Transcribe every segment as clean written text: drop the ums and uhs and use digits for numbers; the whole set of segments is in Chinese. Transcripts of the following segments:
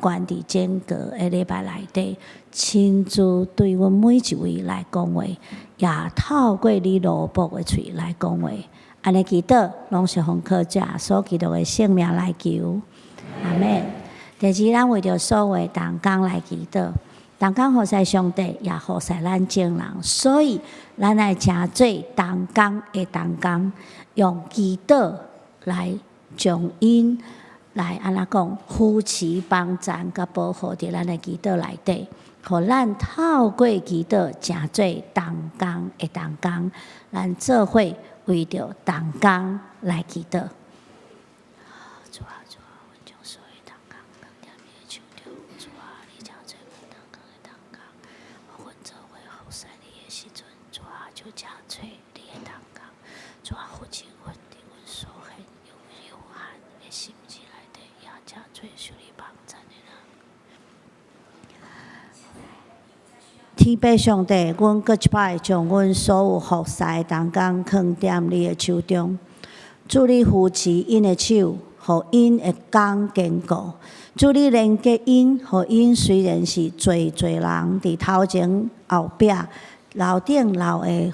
关伫整个个礼拜内底，亲自对阮每一位来讲话，也透过你罗卜的嘴来讲话。安尼祈祷，拢是奉靠主耶稣基督的圣名来求，阿门。第二，咱为着所有同工来祈祷，同工服侍上帝，也服侍咱众人，所以咱来诚做同工的同工，用祈祷来将因来安怎讲，扶持帮赞甲保护伫咱的祈祷内底，互咱透过祈祷诚做同工的同工，咱做伙为着同工来祈祷。主啊，主啊，阮将所有同工放在你的手中。主啊，你将做阮同工的同工，阮做伙服侍你的时阵，主啊，就诚做你的同工。主啊，扶持阮伫阮所限有限的心智内底，也诚做受你帮赞的人。天父上帝，阮搁一摆将阮所有服侍同工放在你的手中。主你扶持因的手，互因的工坚固。主你连接因，互因虽然是侪人伫头前后壁楼顶楼的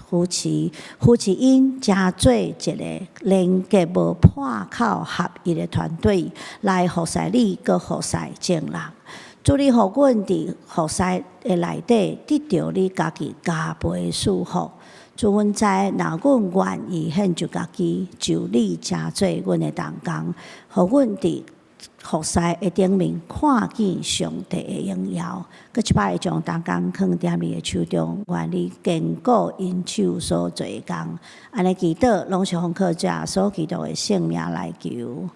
扶持因，诚做一个连接无破口合一的团队来服侍你，搁服侍众人。主你互阮伫服侍的内底得到你家己加倍的祝福。主阮知，若阮愿意献就家己，就你诚做阮的同工，互阮伫服侍的顶面看见上帝的荣耀。搁一摆将同工放在你的手中，愿你坚固因手所做的工。安尼祈祷，拢是奉靠主耶稣基督的圣名来求。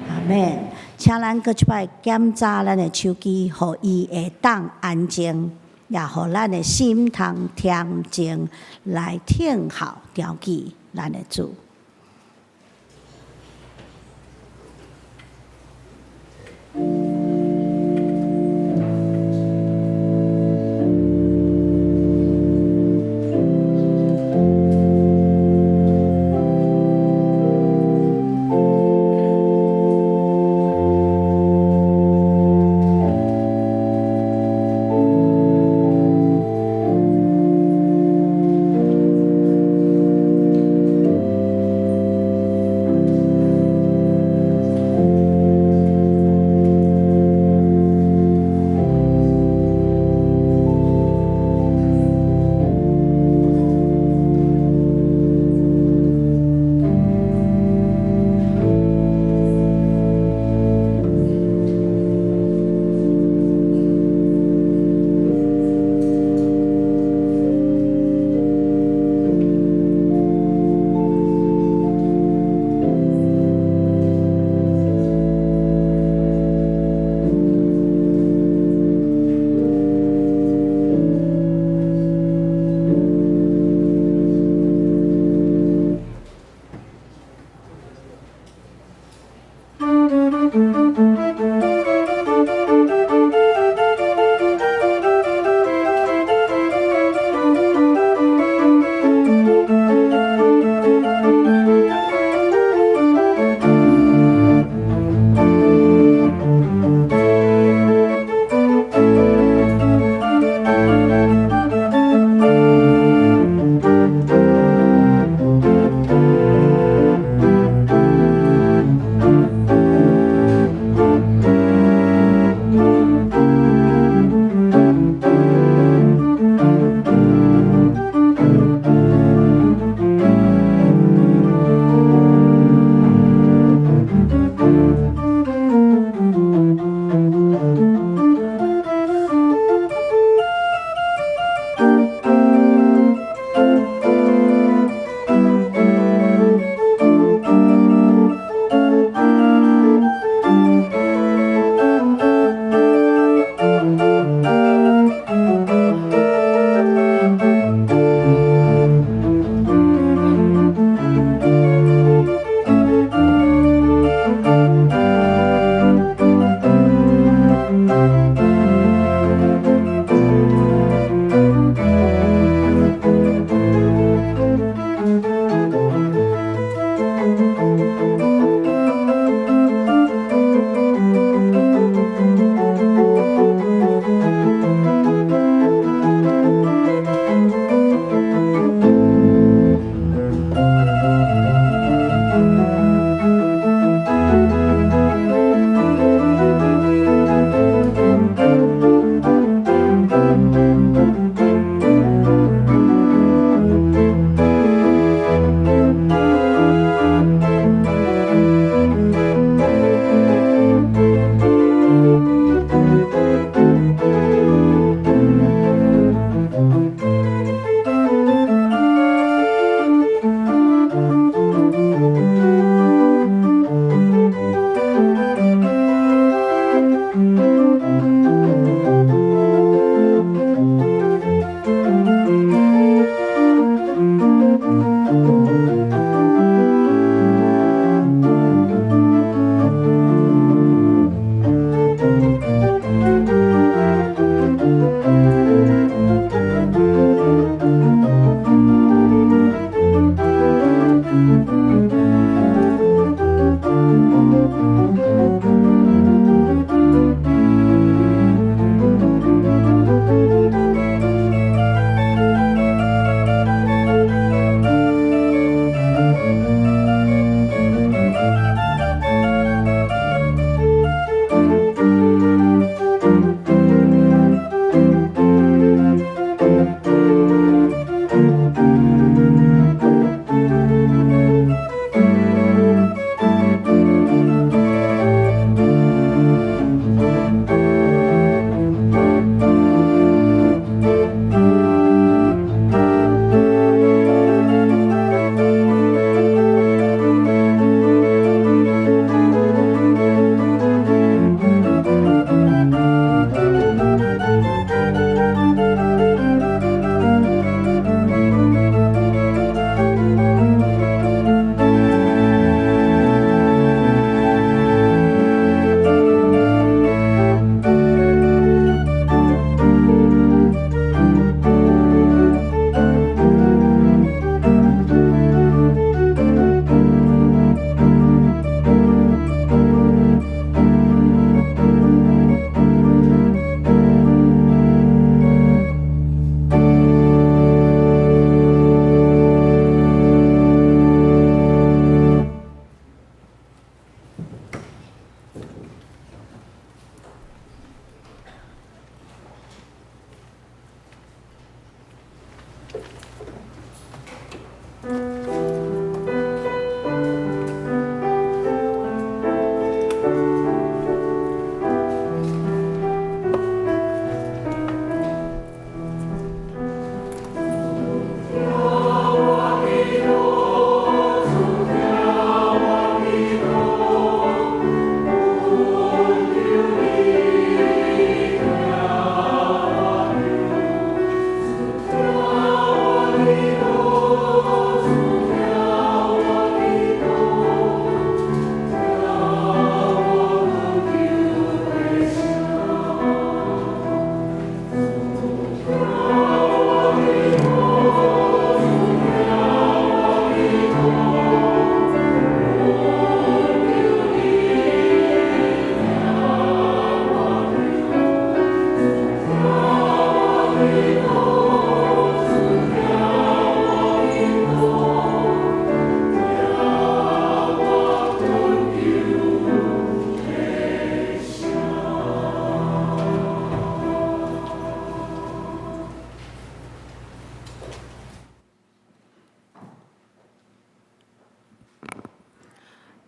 阿门。请咱搁一摆检查咱的手机，互伊会当安静，也互咱的心通恬静来听候调记咱的主。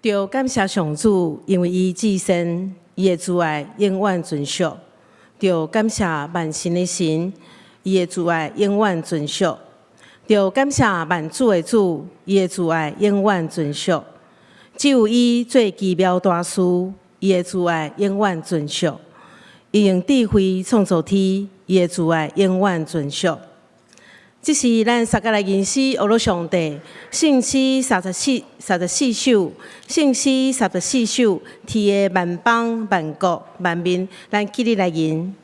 着感谢上主，因为伊至善，伊的慈爱永远存续。着感谢万神的神，伊的慈爱永远存续。着感谢万主的主，伊的慈爱永远存续。只有伊最奇妙大事，伊的慈爱永远存续。伊用智慧创造天，伊的慈爱永远存续。这是咱三个来认识俄罗上帝圣诗34首，圣诗34首，天的万邦万国万民，咱起立来吟。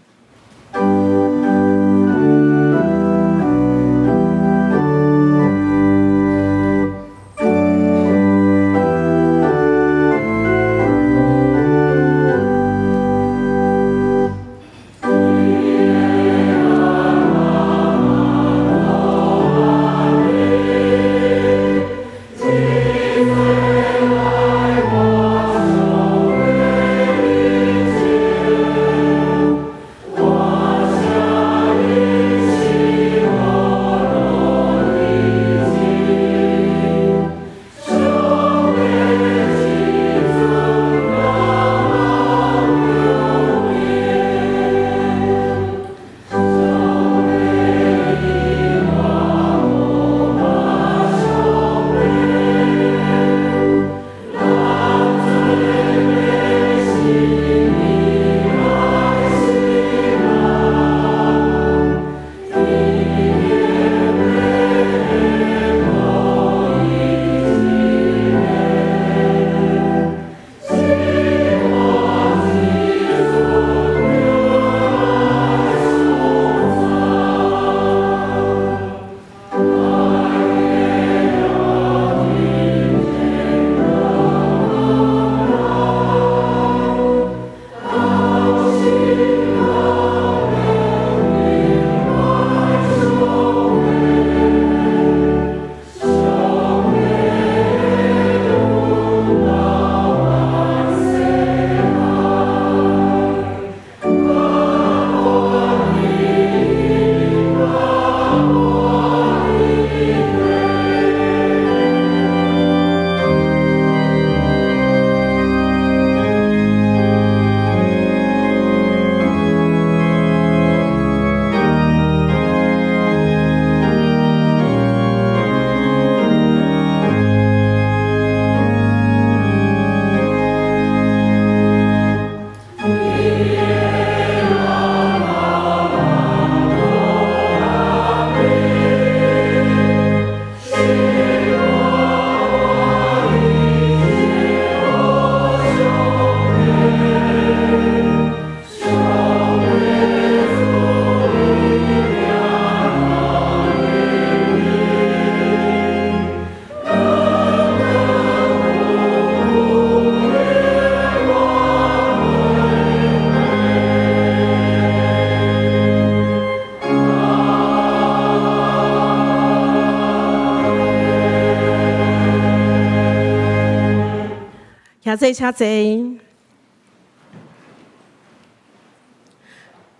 请坐，请坐。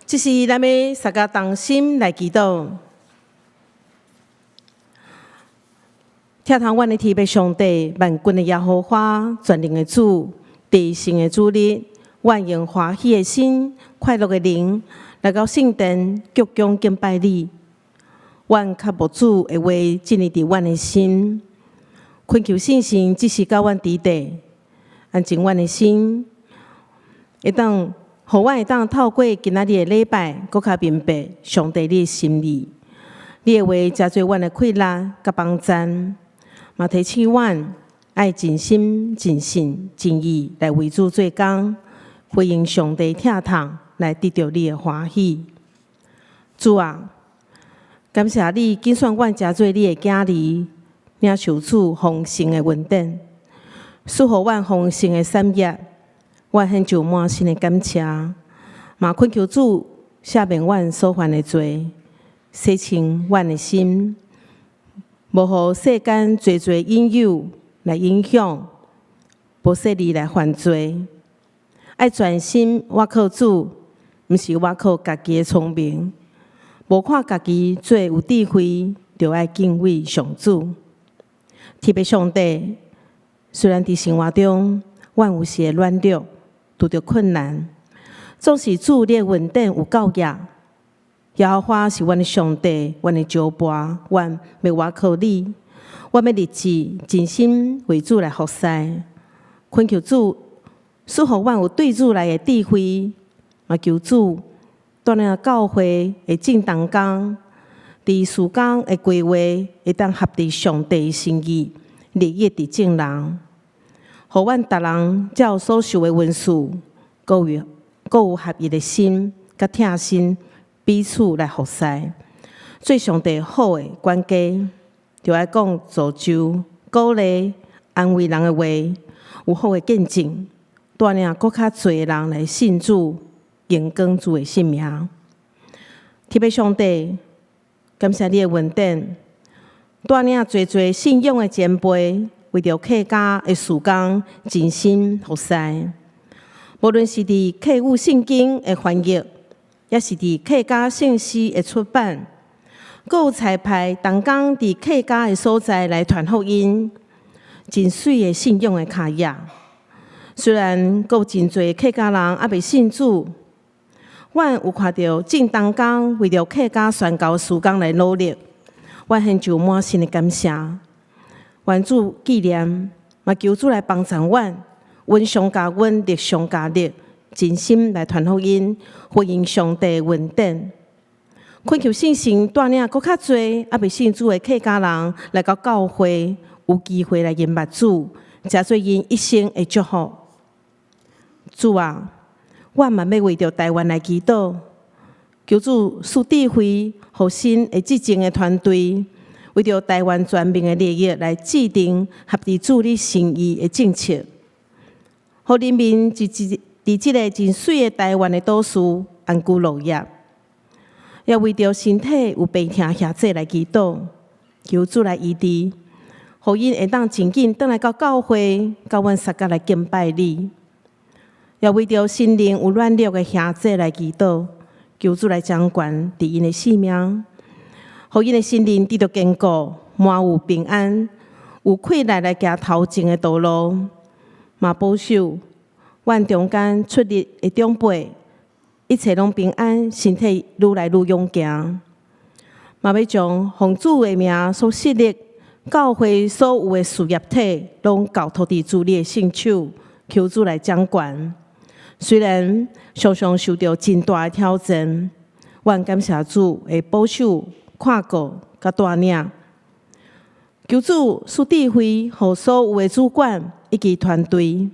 这是咱要大家同心来祈祷，听从阮的天父上帝、万军的耶和华、全能的主、地神的主力，愿用欢喜的心、快乐的灵，来到圣殿鞠躬敬拜你。愿较无主的话进入伫阮的心，恳求圣神指示到阮伫地，安静阮的心，会当，互阮会当透过今仔日的礼拜，搁较明白上帝你的心意。你的话加做阮的快乐甲帮助，嘛提醒阮爱尽心、尽性、尽意来为主做工，回应上帝疼痛，来得到你的欢喜。主啊，感谢你拣选阮加做你的囝儿，领受主丰盛的恩典，赐予阮丰盛的产业。我献上满心的感谢，嘛恳求主赦免阮所犯的罪，洗清阮的心，无互世间侪侪引诱来影响，无使你来犯罪。爱全心倚靠主，毋是倚靠家己的聪明。无看家己最有智慧，就爱敬畏上主。特别上帝，虽然伫生活中，阮有时会软弱，拄着困难，总是主你稳定有够额。耶和华是阮的上帝，阮的招伴，阮要倚靠你。阮要立志尽心为主来服侍，恳求主赐予阮有对主来的智慧，嘛求主带领教会的正当工，伫事工的规划会当合伫上帝的心意，利益伫正人，互阮逐人照所受的恩赐，各有合一的心，甲疼心，彼此来服侍，做上帝好的管家。就爱讲造就、鼓励、安慰人的话，有好的见证，带领更较侪人来信主，荣光主的性命。天父上帝，感谢你的恩典，带领侪信仰的前辈，为着客家的事工，尽心服侍。无论是伫客语圣经的翻译，也是伫客家圣诗的出版。阁有彩排，同工伫客家的所在来传福音，真水的信仰的脚印。虽然阁有真侪客家人还未信主，阮有看到正同工为着客家宣教事工来努力，阮献上满心的感谢。愿主纪念，嘛求主来帮助阮，恩上加恩，力上加力，真心来传福音，回应上帝的恩典。恳求圣神带领更较侪还未信主的客家人来到教会，有机会来认捌主，才做因一生的祝福。主啊，我嘛要为着台湾来祈祷，求主赐智慧，互新的执政的团队，为着台湾全民的利益来制定合伫主你心意的政策，互人民伫即个真水的台湾的岛屿安居乐业。也为着身体有病痛兄弟来祈祷，求主来医治，互因会当真紧转来到教会，甲阮撒甲来敬拜你。也为着心灵有软弱的兄弟来祈祷，求主来掌管伫因的性命，互因的心灵得到坚固，满有平安，有气力来行头前的道路，嘛保守阮中间出入的长辈。一切拢平安，身体愈来愈勇健。嘛要将奉主的名所设立教会所有的事业体，拢交托伫主你的圣手，求主来掌管。虽然常常受到真大的挑战，愿感谢主的保守、看顾甲带领。求主赐智慧，互所有的主管以及团队，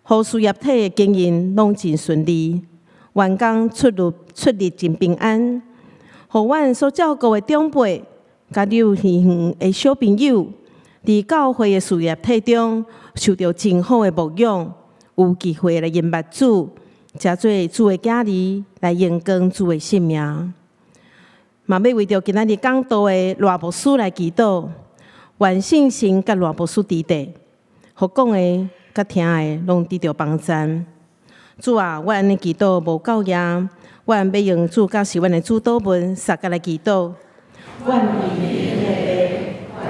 互事业体的经营拢真顺利。员工出入真平安，互阮所照顾的长辈、甲幼儿园的小朋友，伫教会的事业体中受到真好的牧养，有机会来认捌主，才做主的囝儿来荣光主的性命。嘛要为着今仔日讲道的罗牧师来祈祷，愿圣神甲罗牧师伫地，互讲的甲听的拢得到帮助。主啊，我安尼祈祷无够额，我要用主甲是阮的主祷文，撒甲来祈祷。愿为你的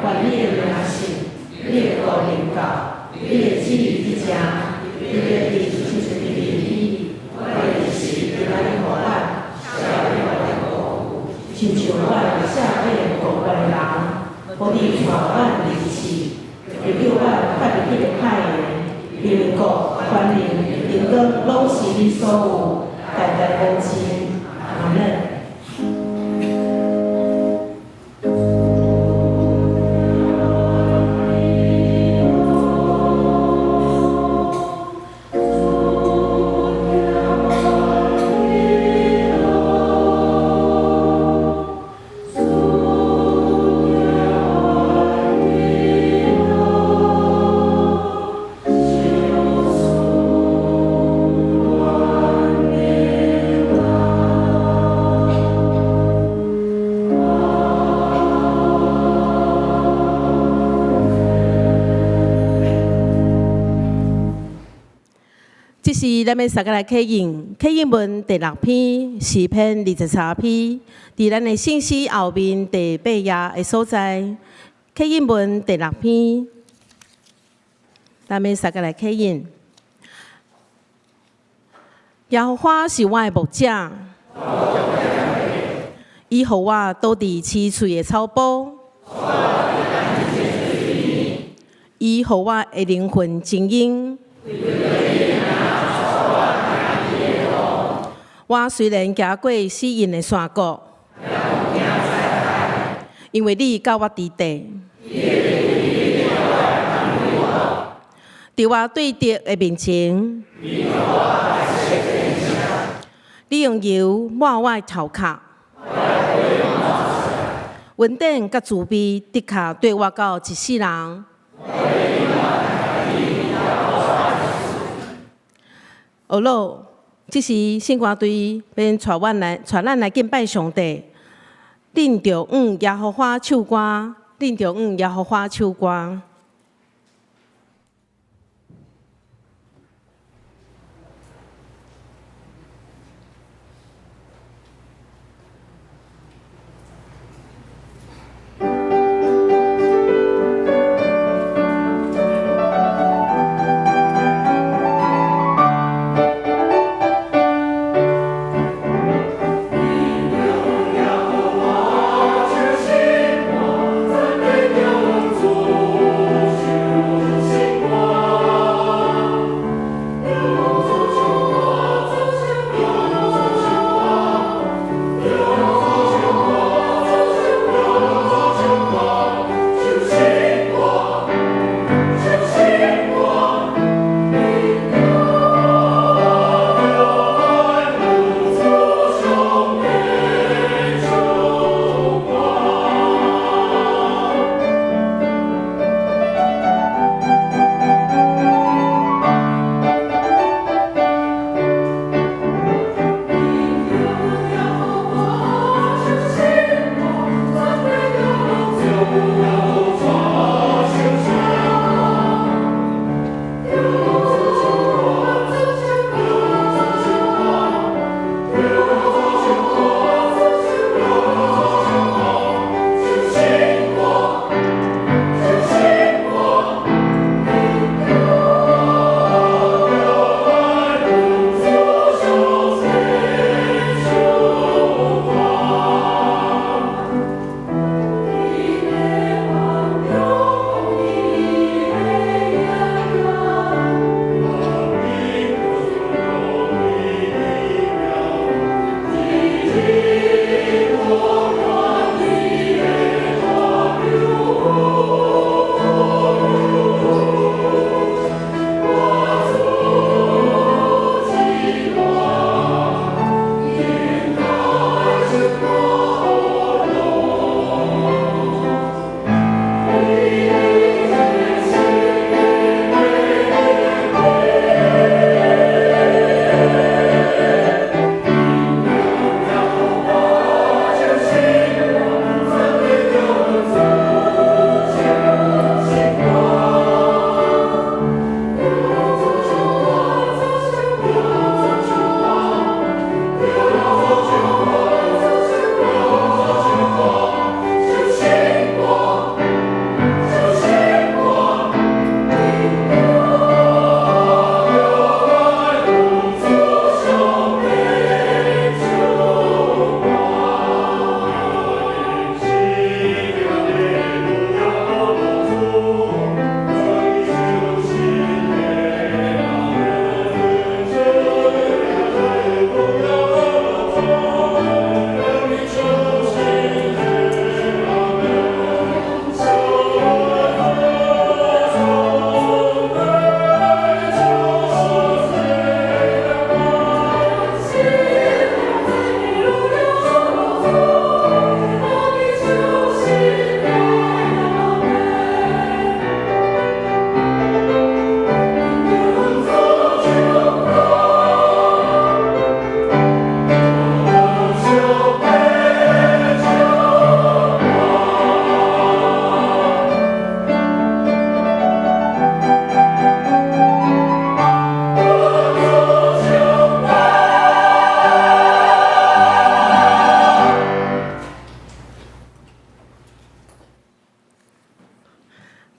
愿你的良心，你的国领导，你的旨意之家，你的地就是你的意，我的是你来互咱，效力我的国，亲像我的下面国外人，我哋传咱离世，又叫咱发入迄个海的，因为国权力。荣光拢是你所有，代代保持。阿们。这是咱要三个来启应，启应文第6篇，诗篇23篇，伫咱的信息后面第8页的所在。启应文第6篇，咱们三个来起应。耶和华是我的牧者，伊互我倒伫青翠的草坡，伊互我的灵魂精英。我虽然行过死荫的山谷，因为你教我伫地，伫我对敌的面前，你用油抹我的头壳，稳定甲慈悲的确对我到一世人。学老，这是圣歌队便带咱来敬拜上帝。恁着耶和华唱歌，恁着耶和华唱歌。我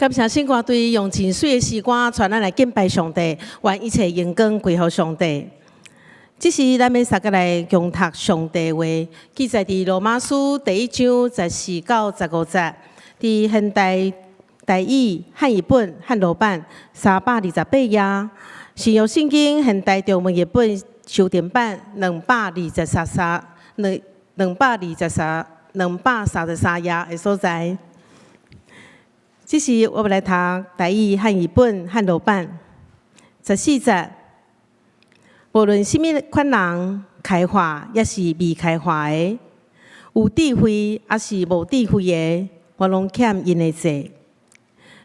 感谢圣歌队用真水的诗歌传咱来敬拜上帝，愿一切荣光归乎上帝。这是咱要三个来共读上帝话，记载伫罗马书第1章14到15节，伫现代台语、汉语本、汉罗版328页，新约圣经现代中文译本修订版233页的所在。这是我们来读台语、汉语本、汉罗版14节。无论什么款人开化，也是未开化的；有智慧，也是无智慧的，我拢欠因的债。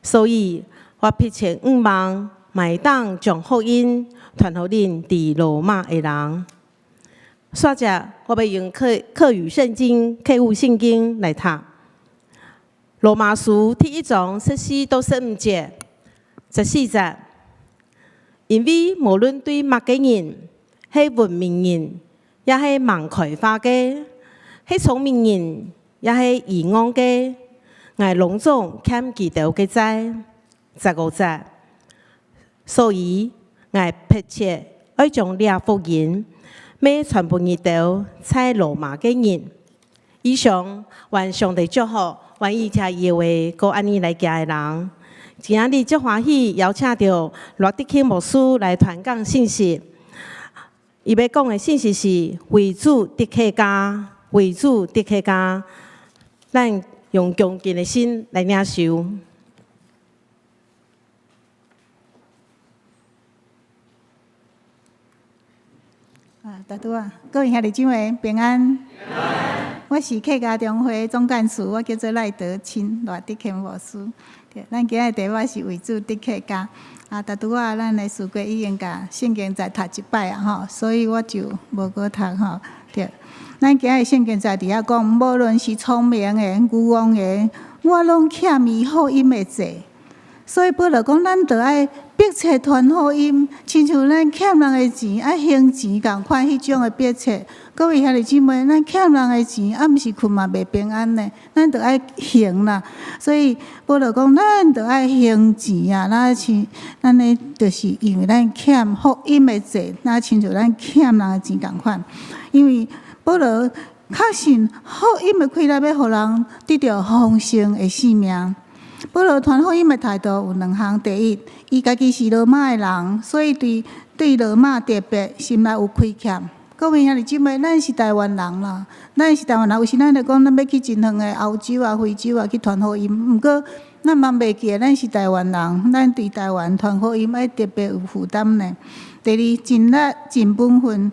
所以，我迫切仰望，会当将福音传予恁伫罗马的人。煞者，我要用课语圣经、课务圣经来读。罗马书第1章14到15节，14节。因为无论对乜个人，係文明人，也係盲開化嘅，係聰明人，也係愚妄嘅，我攏總欠佢哋嘅債，15節。所以，我迫切愛將呢福音，要傳俾佢哋在羅馬嘅人。以上，願上帝祝福，願意聽耶話，個安尼來行嘅人。今仔日真歡喜，邀請到羅德慶牧師來傳講信息。伊要講的信息是為主的客家，為主的客家，咱用恭敬的心來領受。大拄啊，各位兄弟姊妹平安。我是客家中会总干事，我叫做赖德清，罗德庆牧师。咱今日题目是为主的客家。大拄啊，咱的书柜已经甲圣经在读一摆啊，吼，所以我就无搁读吼。对，咱今日圣经在伫遐讲，无论是聪明的、愚妄的，我拢欠伊福音的债。所以保罗讲，咱着爱迫切传福音，亲像咱欠人的钱爱还钱共款，迄种的迫切。各位兄弟姊妹，咱欠人的钱，毋是困嘛袂平安呢，咱着爱还啦。所以保罗讲，咱着爱还钱啊，咱呢，就是因为咱欠福音的债，那亲像咱欠人的钱共款。因为保罗确信福音的开来，要互人得到丰盛的性命。保罗传福音的态度有两项：第一，伊家己是罗马的人，所以对罗马特别心内有亏欠。各位兄弟姊妹，咱是台湾人啦，咱是台湾人，有时咱就讲咱要去真远的欧洲啊、非洲啊去传福音，毋过咱嘛袂记咱是台湾人，咱对台湾传福音爱特别有负担呢。第二，尽力尽本分。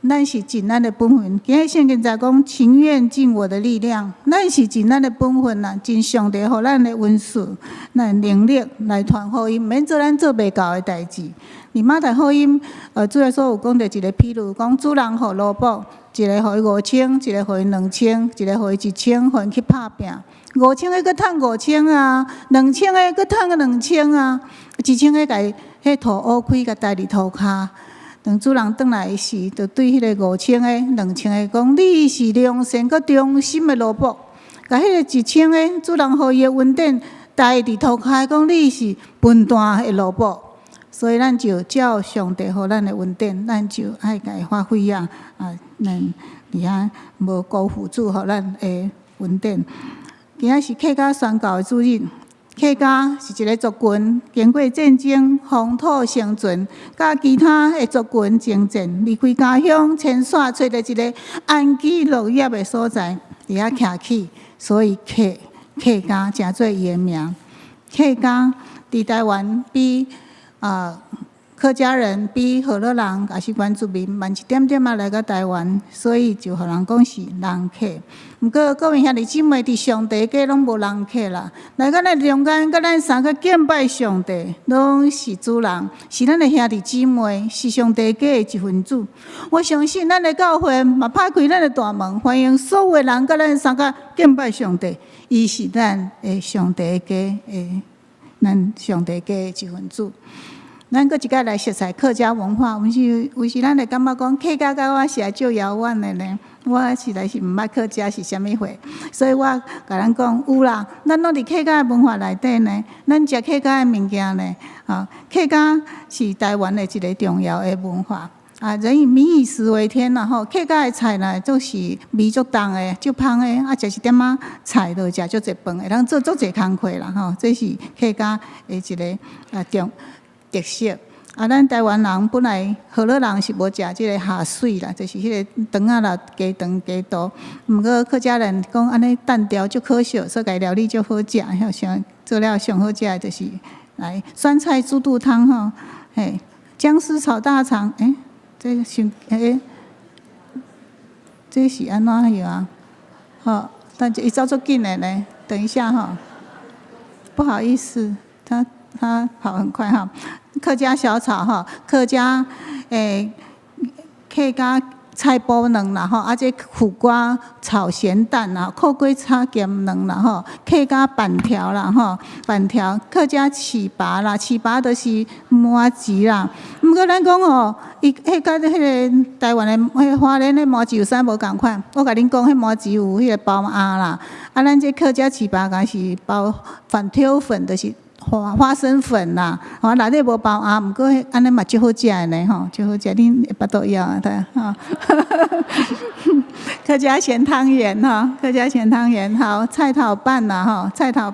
咱是尽咱的本分，今日圣经在讲，情愿尽我的力量。咱是尽咱的本分啦，尽上帝互咱的恩赐、咱能力来传福音，免做咱做袂到的代志。而马太福音，主耶稣有讲到一个譬如，讲主人互萝卜，一个互伊5000，一个互伊2000，一个互伊1000，互伊去拍拼。5000个佮趁5000啊，2000个佮趁2000啊，1000个甲伊迄土乌开，甲带伫涂骹。当主人转来时，就对迄个5000个、2000个讲：“你是良善佮忠心的萝卜。”甲迄个1000个主人互伊的恩典带伫涂骹，讲：“你是笨蛋的萝卜。”所以咱就照上帝互咱的恩典，咱就爱甲伊发挥啊！咱伫遐无辜负主互咱的恩典。今仔是客家宣告的主日。客家是一个族群，经过战争、风土生存，甲其他的族群征战，离开家乡，迁徙找到一个安居乐业的所在，伫遐徛起，所以客家诚做伊的名。客家伫台湾比客家人比河洛人也是原住民慢一点点来到台湾，所以就互人讲是人客。毋过各位兄弟姊妹，伫上帝家拢无人客啦。来到咱中间，甲咱三个敬拜上帝，拢是主人，是咱的兄弟姊妹，是上帝家的一份子。我相信咱的教会嘛拍开咱的大门，欢迎所有人甲咱三个敬拜上帝。伊是咱的上帝家的，咱上帝家的一份子。咱搁一摆来熟悉客家文化，有时咱会感觉讲客家甲我实在足遥远的呢。我实在是毋捌客家是啥物货，所以我甲咱讲有啦。咱拢伫客家文化内底呢，咱食客家的物件呢，客家是台湾的一个重要的文化。人以民以食为天啦吼，客家的菜呢，都是味足重的、足芳的，食一点仔菜就食足侪饭，会当做足侪工课啦吼。这是客家的一个特色。咱台湾人本来河洛人是无食即个下水啦，就是迄个肠仔啦、鸡肠、鸡肚。毋过客家人讲安尼单调足可惜，所以料理足好食。像做了上好食的就是来酸菜猪肚汤吼，姜丝炒大肠，这是安怎样啊？好，但伊走足紧的呢。等一下哈，不好意思，他跑很快哈。客家小炒哈，客家菜脯卵啦吼，这苦瓜炒咸蛋啦，酷粿炒咸卵啦吼，客家板条啦吼，板条客家糍粑啦，糍粑就是麻糍啦。毋过咱讲吼，伊迄甲迄个台湾的迄花莲的麻糍有啥无共款？我甲恁讲，迄麻糍有迄个包鸭啦，咱这客家糍粑敢是包反挑粉，就是花生粉啦，内底无包鸭，毋过安尼嘛足好食的呢吼，足好食，恁下巴度要啊，对吼。客家咸汤圆哈，客家咸汤圆好，菜头饭啦吼，菜头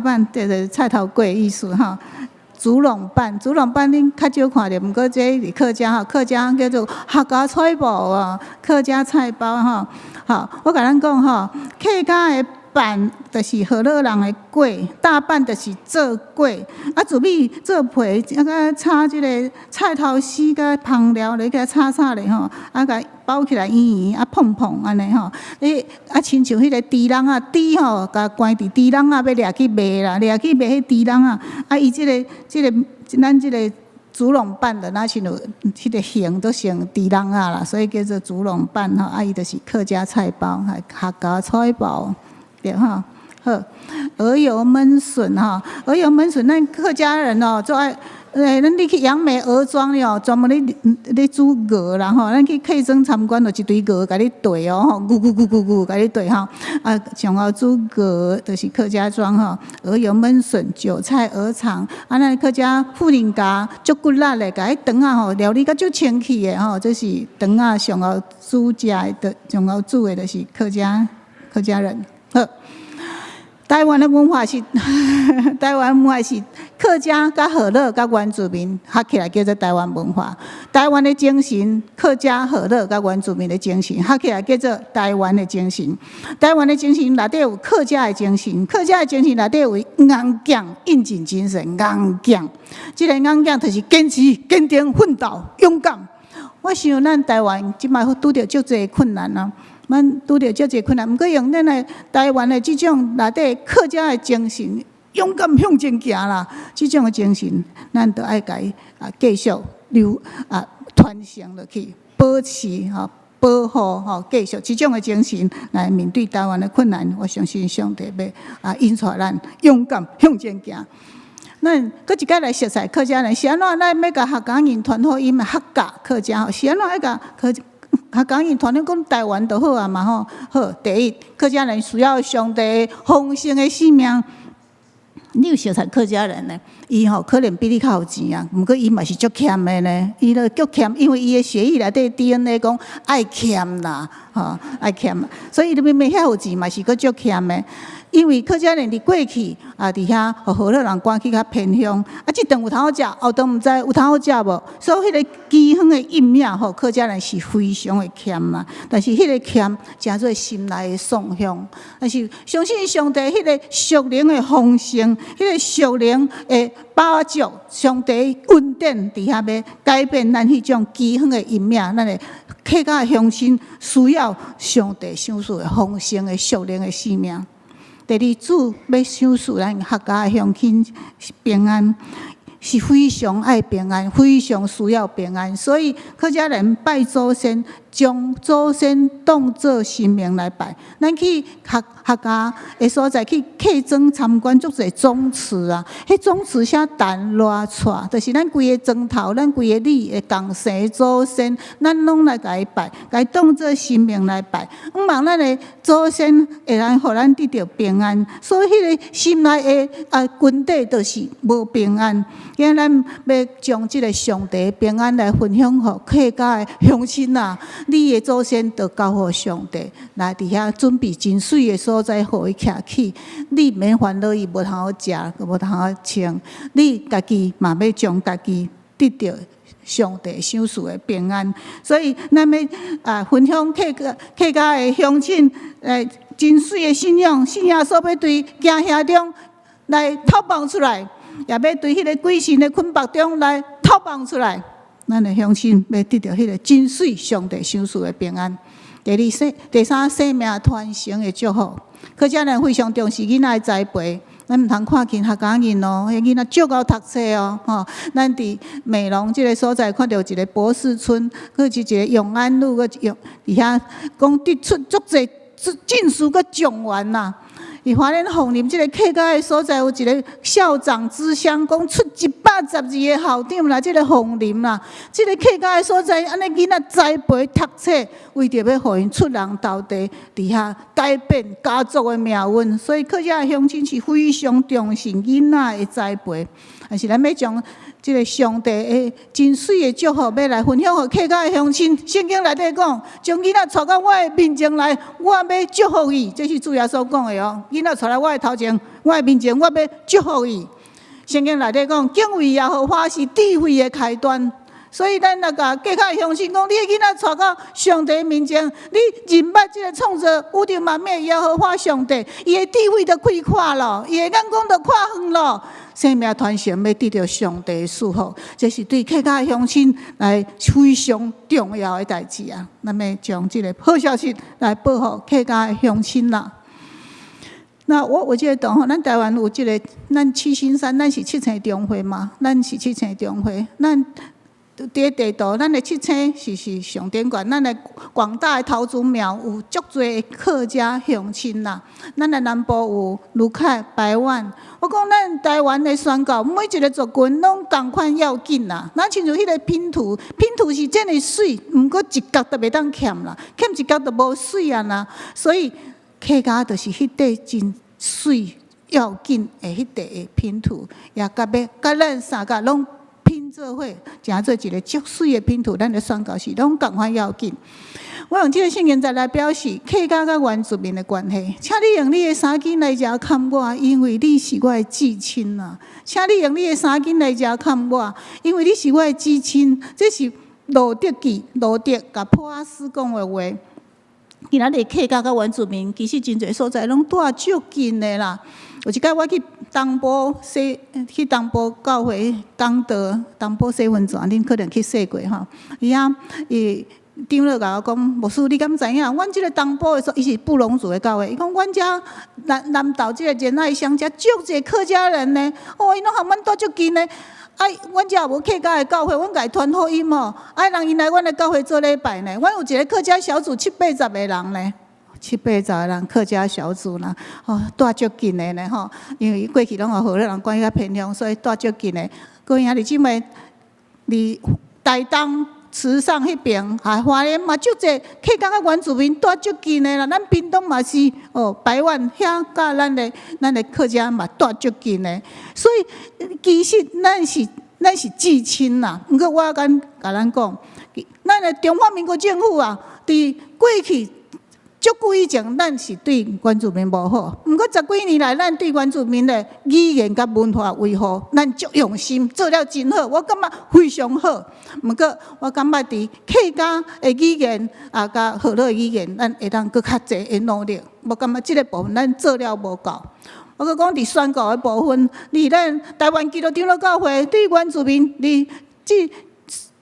饭就是菜头粿意思哈。竹笼饭恁较少看着，毋过这是客家吼，客家叫做客家菜包啊，客家菜包哈。好，我甲咱讲吼，客家的饭就是河洛人的粿，大饭就是做粿，自米做皮，甲炒即个菜头丝甲香料咧，甲炒咧吼，甲包起来圆圆碰碰安尼吼。亲像迄个猪笼啊，猪吼，甲关伫猪笼啊，要掠去卖啦，掠去卖迄猪笼啊，伊咱即个竹笼饭的那像迄个形都像猪笼啊啦，所以叫做竹笼饭吼。伊就是客家菜包，客家菜包。对哈，好，鹅油焖笋哈，鹅油焖笋，咱客家人哦，做爱，咱你去杨梅鹅庄了，专门咧煮鹅啦吼，咱去客庄参观，就一堆鹅甲你对哦吼，咕咕咕咕咕甲你对吼，上后煮鹅就是客家庄吼，鹅油焖笋、韭菜鹅肠，咱客家妇人家足骨力的，甲迄肠啊吼料理甲足清气的吼，这是肠啊上后煮食的，上后煮的就是客家人。好，台湾的文化是客家、甲河洛、甲原住民合起来叫做台湾文化。台湾的精神，客家、河洛、甲原住民的精神合起来叫做台湾的精神。台湾的精神内底有客家的精神，客家的精神内底有硬强、应尽精神、硬强。这个硬强就是坚持、坚定、奋斗、勇敢。我想咱台湾即摆拄着足侪困难啊。咱拄着遮侪困难，毋过用咱的台湾的即种内底客家的精神，勇敢向前行啦！即种的精神，咱都爱甲伊继续传承落去，保持保护继续即种的精神来面对台湾的困难。我相信上帝要引出咱勇敢向前行。咱搁一摆来熟悉客家人，是安怎咱要甲客家人传好因的客家客家吼？是安怎要甲客家人传，你讲台湾就好啊嘛吼。好，第一，客家人需要上帝丰盛的生命。你有熟悉客家人呢？伊吼可能比你较有钱啊，毋过伊嘛是足欠的呢。伊就足欠，因为伊的血液内底 DNA 讲爱欠啦，爱欠，所以你明明遐有钱嘛是佫足欠的。因为客家人伫过去伫遐互河洛人赶去较偏乡，即顿有通好食，后顿毋知有通好食无，所以迄个饥荒的阴影吼，客家人是非常的欠嘛。但是迄个欠诚做心内的爽享，但是相信上帝迄个属灵的丰盛，迄个属灵的饱足，上帝恩典伫遐要改变咱迄种饥荒的阴影，咱的客家的乡亲需要上帝赏赐的丰盛的属灵的生命。第二，主要赏赐咱客家的乡亲平安。是非常爱平安，非常需要平安，所以客家人拜祖先，将祖先当作神明来拜。咱去客家的所在去客庄参观，足侪宗祠啊，迄宗祠写陈热串，就是咱规个庄头，咱规个里的共生祖先，咱拢来甲伊拜，甲伊当作神明来拜。毋望咱的祖先会来互咱得到平安，所以迄个心内的根底就是无平安。今日咱要将即个上帝的平安来分享互客家的乡亲啊，你的祖先就交互上帝，来伫遐准备真水的所在，互伊徛起。你免烦恼伊无通好食，无通好穿，你家己嘛要将家己得到上帝赏赐的平安。所以咱要分享客家的乡亲真水的信仰，信仰所要对家乡中来透放出来。也要对迄个鬼神的捆绑中来透放出来，咱的乡亲要得到迄个真水上帝赏赐的平安。第三，生命传承的祝福。客家人非常重视囡仔的栽培，咱毋通看轻客家人哦，迄囡仔足够读书哦。咱伫美容即个所在看到一个博士村，佫是一个永安路，佫伫遐讲得出足侪进士佫状元呐。伫花莲凤林即个客家的所在，有一个校长之乡，讲出112个校长啦。即个凤林啦，即个客家的所在，安尼囡仔栽培读册，为着要互因出人头地，伫遐改变家族的命运。所以客家的乡亲是非常重视囡仔的栽培，但是咱要将即个上帝的真水的祝福，要来分享给客家的乡亲。圣经内底讲，将囡仔带到我的面前来，我要祝福伊。这是主耶稣讲的哦。囡仔带来我的头前，我的面前，我要祝福伊。圣经内底讲，敬畏耶和华是智慧的开端。所以咱那个客家乡亲讲，你的囡仔带到上帝面前，你认捌这个创造宇宙万物的耶和华上帝，伊的智慧都开阔了，伊的眼光都看远了。生命传承要得到上帝的祝福，这是对客家乡亲来非常重要的代志啊！咱要将这个好消息来报给客家的乡亲啦。那我觉得吼，咱台湾有这个，咱七星山，咱是7星中会嘛，咱是7星中会，咱。伫地图，咱的7星是上顶悬，咱的广大的桃竹苗有足多的客家乡亲啦。咱的南部有卢凯、台湾。我讲咱台湾的宣告，每一个族群拢同款要紧啦。咱亲像迄个拼图，拼图是真的水，毋过一角都袂当欠啦，欠一角都无水啊啦。所以客家就是迄块真水要紧的迄块的拼图，也甲咱三角拢。拼做伙，成做一个足水的拼图，咱的宣告是拢同款要紧。我用这个圣言再来表示客家甲原住民的关系。请你用你的衫巾来遮看我，因为你是我的至亲啊！请你用你的衫巾来遮看我，因为你是我的至亲。这是罗德记，罗德甲波阿斯讲的话。今仔日客家甲原住民，其实真侪所在拢住足近的啦。有一摆我去东部教会讲道，东部西分传，恁可能去说过吼。伊长老甲我讲，牧师，你敢知影？阮即个东部的伊是布农族的教会。伊讲，阮遮南投即个仁爱乡遮足侪客家人呢。哦，因拢含阮住足近呢。阮遮也无客家的教会，阮家传福音吼，人因来阮的教会做礼拜呢。阮有一个客家小组780个人呢。780个人客家小组啦，住足近的呢吼，因为过去拢有互人管较偏乡，所以住足近的。各位兄弟姊妹，伫台东、池上迄边，花莲嘛，足侪客家甲原住民住足近的啦。咱屏东嘛是台湾遐甲咱的客家嘛住足近的，所以其实咱是至亲啦。毋过我甲咱讲，咱的中华民国政府啊，伫过去。足久以前，咱是对原住民无好，毋过10几年来，咱对原住民的语言甲文化维护，咱足用心，做了真好，我感觉非常好。毋过，我感觉伫客家的语言甲河洛的语言，咱会当搁较侪的努力。我感觉即个部分咱做了无够。我搁讲伫宣告的部分，咱台湾基督长老教会对原住民，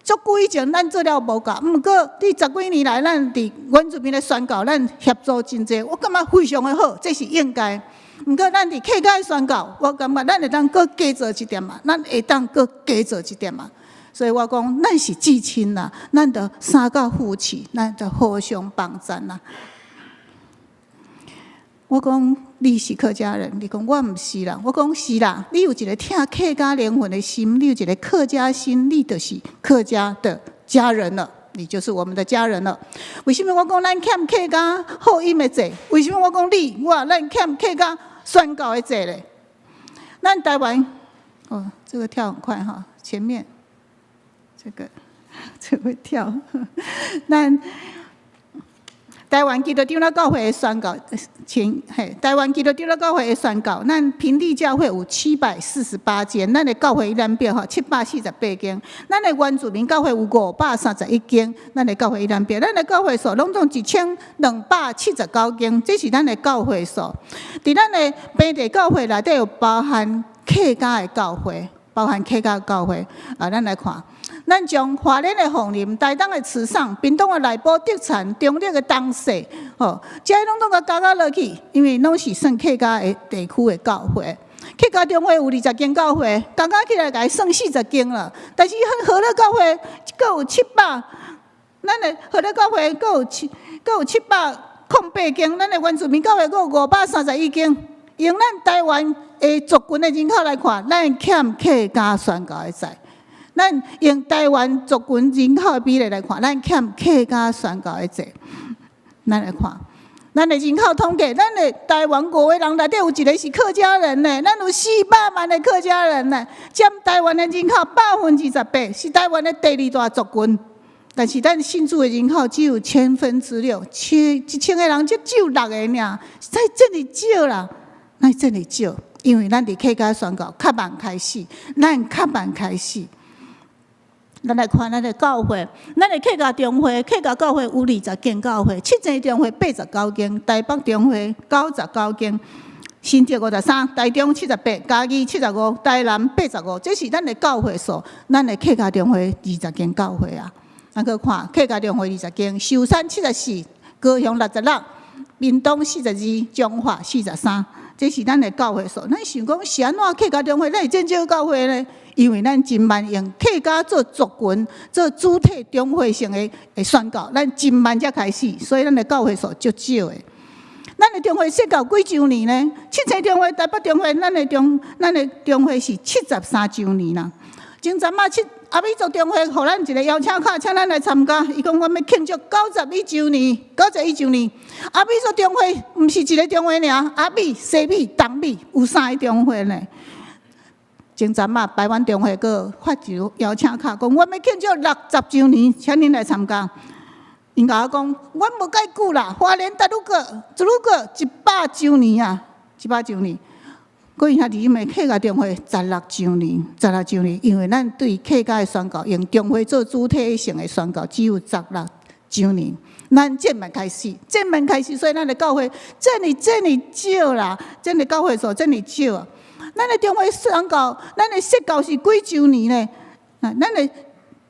足久以前，咱做了无够，毋过伫10几年来，咱伫原住民的宣告，咱协助真济，我感觉非常的好，这是应该。毋过咱伫客家宣教，我感觉咱会当搁加做一点嘛，咱会当搁加做一点嘛。所以我讲，咱是至亲啦，咱着三个夫妻，咱着互相帮衬啦。我讲你是客家人，你讲我毋是啦。我讲是啦，你有一个听客家灵魂的心，你有一个客家心，你就是客家的家人了，你就是我们的家人了。为什么我讲咱欠客家福音的罪？为什么我讲咱欠客家宣教的罪咧？咱台湾，这个跳很快哈，前面这会跳，咱。台湾基督教教会的宣教，台湾基督教教会的宣教，咱平地教会有748间，咱的教会依然表748间，咱的原住民教会有531间，咱的教会依然表，咱的教会数拢总1279间，这是咱的教会数。伫咱的本地教会内底有包含客家的教会，咱来看。咱将华联的凤林、台东的慈尚、屏东的内埔德产、中立的东势，这些拢甲加落去，因为拢是算客家的地区的教会。客家中会有20间教会，加起来甲伊算40间了。但是和乐教会各有700，咱的和乐教会各有708间，咱的原住民教会各有531间。用咱台湾的族群的人口来看，咱欠客家宣教的债。咱用台湾族群人口的比例来看，咱欠客家宣教的债。咱来看，咱的人口统计，咱的台湾5个人内底有一个是客家人呢，咱有400万的客家人呢，占台湾的人口18%，是台湾的第2大族群。但是咱信主的人口只有6%，1000个人只有6个尔，真哩少啦，那真哩少，因为咱伫客家宣教较晚开始，咱来看咱的教会，咱的客家中会、客家教会有20间教会，七城中会89间，台北中会99间，新竹53，台中78，嘉义75，台南85，这是咱的教会数。咱的客家中会20间教会啊，咱去看客家中会20间，寿山74，高雄66，屏东42，彰化43，这是咱的教会数。咱想讲是安怎客家中会咱会真少教会呢？因为咱真慢用客家做族群、做主体中会性的宣教，咱真慢才开始，所以咱的教会数足少的。咱的中会设教几周年呢？七城中会、台北中会，咱的中会是73周年啦。前阵阿美族中会，互咱一个邀请卡，请咱来参加。伊讲我们庆祝91周年。阿美族中会毋是一个中会尔，阿美、西美、东美有3个中会呢。前阵台湾中会阁发邀请卡，讲我们庆祝60周年，请恁来参加。因甲我讲，阮无介久啦，花莲达鲁个100周年啊，100周年。过因遐弟妹客家中会16周年，因为咱对客家的宣教，用中会做主体性的宣教，只有16周年。咱正面开始，所以咱的教会真哩少啦，真的教会数真哩少啊。咱的中会宣教，咱的设教是几周年呢？咱的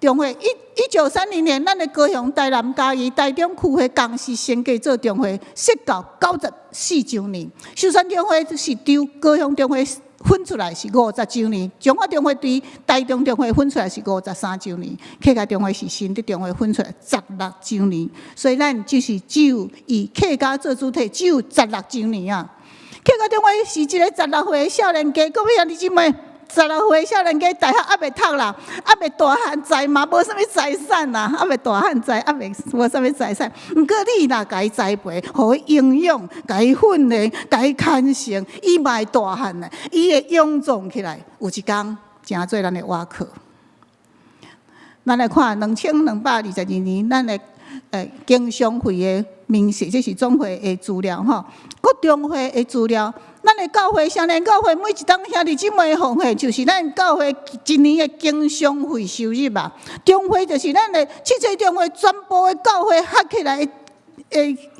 中会1930年，咱的高雄、台南、嘉义、台中区会同时升格做中会，设教94周年。寿山中会是丢，高雄中会分出来是50周年，彰化中会对台中中会分出来是53周年，客家中会是新的中会分出来16周年。所以咱就是只有以客家做主体，只有16周年啊。客家中会是一个16岁的少年家，各位兄弟姊妹，16岁的少年家，大学还未读啦，还未大汉财嘛，无啥物财产啦，还未大汉财，还未无啥物财产。毋过你若甲伊栽培，互伊营养，甲伊训练，甲伊牵绳，伊嘛会大汉嘞，伊会勇壮起来。有一天，真做咱的瓦课。咱来看2222年，咱的经商会的名示，这是总会的资料吼。各中会的资料，咱的教会少年教会每一档兄弟姊妹的奉献，就是咱教会一年的经商会收入啊。中会就是咱的七个中会全部的教会合起来的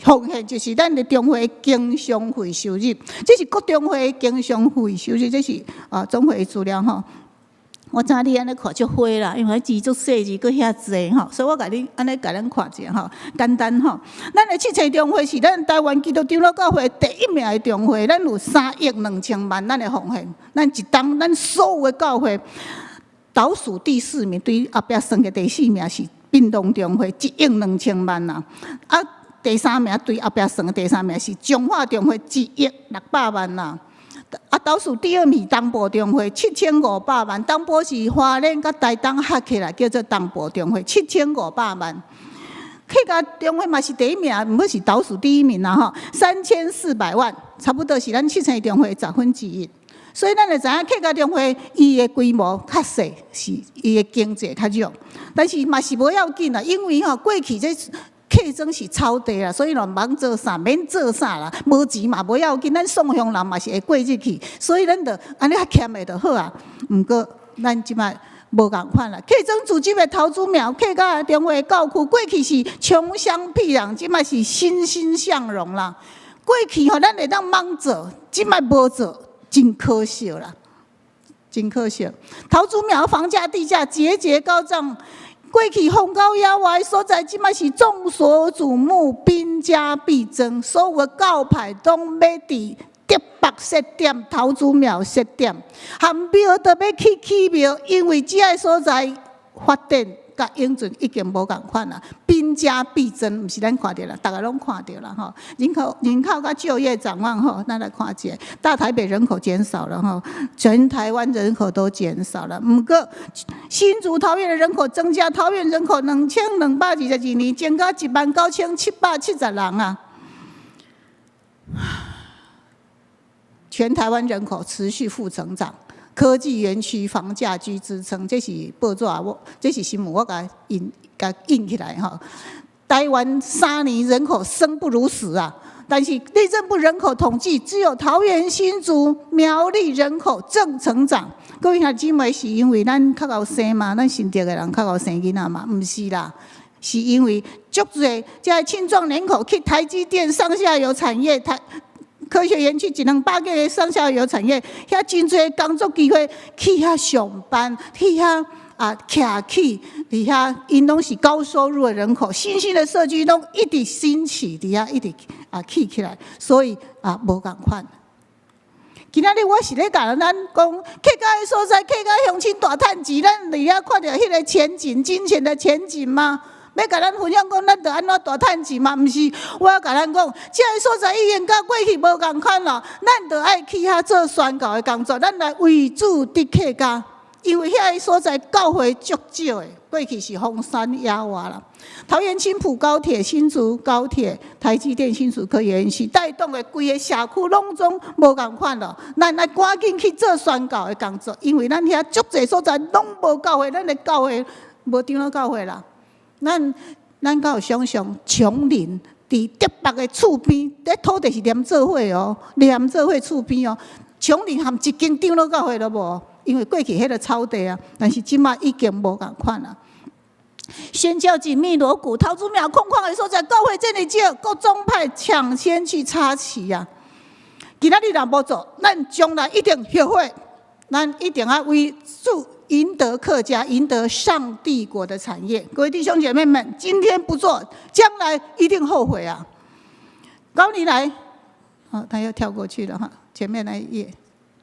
奉献，就是咱的中会经商会收入。这是各中会的经商会收入，这是总会的资料吼。我知你安尼看足花啦，因为字足细字搁遐济吼，所以我甲你安尼甲咱看者吼，简单吼。咱的七彩中会是咱台湾基督长老教会第1名的中会，咱有3亿2千万咱的奉献，咱一当咱所有的教会倒数第4名，对于后壁算的第4名是屏东中会1亿2千万啦，啊第3名对后壁算的第3名是彰化中会1亿600万啦。啊，倒数第2名东部中会7500万，东部是花莲甲台东合起来叫做东部中会7500万。客家中会嘛是第1名，毋过是倒数第1名啦吼，3400万，差不多是咱七星中会1/10。所以咱会知影客家中会伊的规模较细，是伊的经济较弱，但是嘛是无要紧啦，因为过去这客庄是草地啦，所以咯忙做啥免做啥啦，无钱嘛无要紧，咱送乡人嘛是会过日去，所以咱就安尼较欠的就好啊。毋过咱即摆无共款啦，客庄组织的头祖庙客家中会教区过去是穷乡僻壤，即摆是欣欣向荣啦。过去咱会当忙做，即摆无做，真可惜啦，真可惜。头祖庙房价地价节节高涨。过去风高野外的所在，即摆是众所瞩目，兵家必争。所有的教派拢要伫竹北设点、头祖庙设点，含庙都要去起庙，因为这个所在发展甲永顺已经无共款啦。兵家必争，毋是咱看到啦，大家拢看到啦吼。人口甲就业展望吼，咱来看一下。大台北人口减少了吼，全台湾人口都减少了。毋过新竹、桃园的人口增加，桃园人口2222年增加19770人啊。全台湾人口持续负成长。科技园区房价居支撑，这是报纸这是新闻，我甲印起来哈。台湾3年人口生不如死啊！但是内政部人口统计，只有桃园、新竹、苗栗人口正成长。各位兄姊妹，是因为咱较够生嘛？咱新竹的人较够生囡仔嘛？毋是啦，是因为足侪这青壮人口去台积电上下游产业科学园区100多个上下游产业，遐真侪工作机会去遐上班，去遐徛起，伫遐因拢是高收入的人口，新兴的社区拢一直兴起，伫遐一直起来，所以无共款。今仔日我是咧甲咱讲，客家的所在，客家乡亲大趁钱，咱伫遐看到迄个前景，金钱的前景吗？要甲咱分享讲，咱着安怎大趁钱嘛？毋是，我要甲咱讲，这个所在已经甲过去无共款啦。咱着爱去遐做宣教的工作，咱来为主伫客家，因为遐个所在教会足少的，过去是荒山野外啦。桃园青埔高铁、新竹高铁、台积电新竹科研系带动的规个社区拢总无共款咯。咱来赶紧去做宣教的工作，因为咱遐足侪所在拢无教会，咱的教会无长老教会啦。咱敢有想象琼林伫竹北的厝边，迄土地是连做伙哦，连做伙厝边哦。琼林含一间长老教会都无，因为过去迄个草地啊，但是即马已经无共款啦。宣教紧密锣鼓，桃竹苗空旷的所在，教会这里少，各宗派抢先去插旗啊！今仔日若无做，咱将来一定后悔，咱一定要为主。赢得客家，赢得上帝国的产业。各位弟兄姐妹们，今天不做，将来一定后悔啊！高你来，他又跳过去了哈，前面那一页。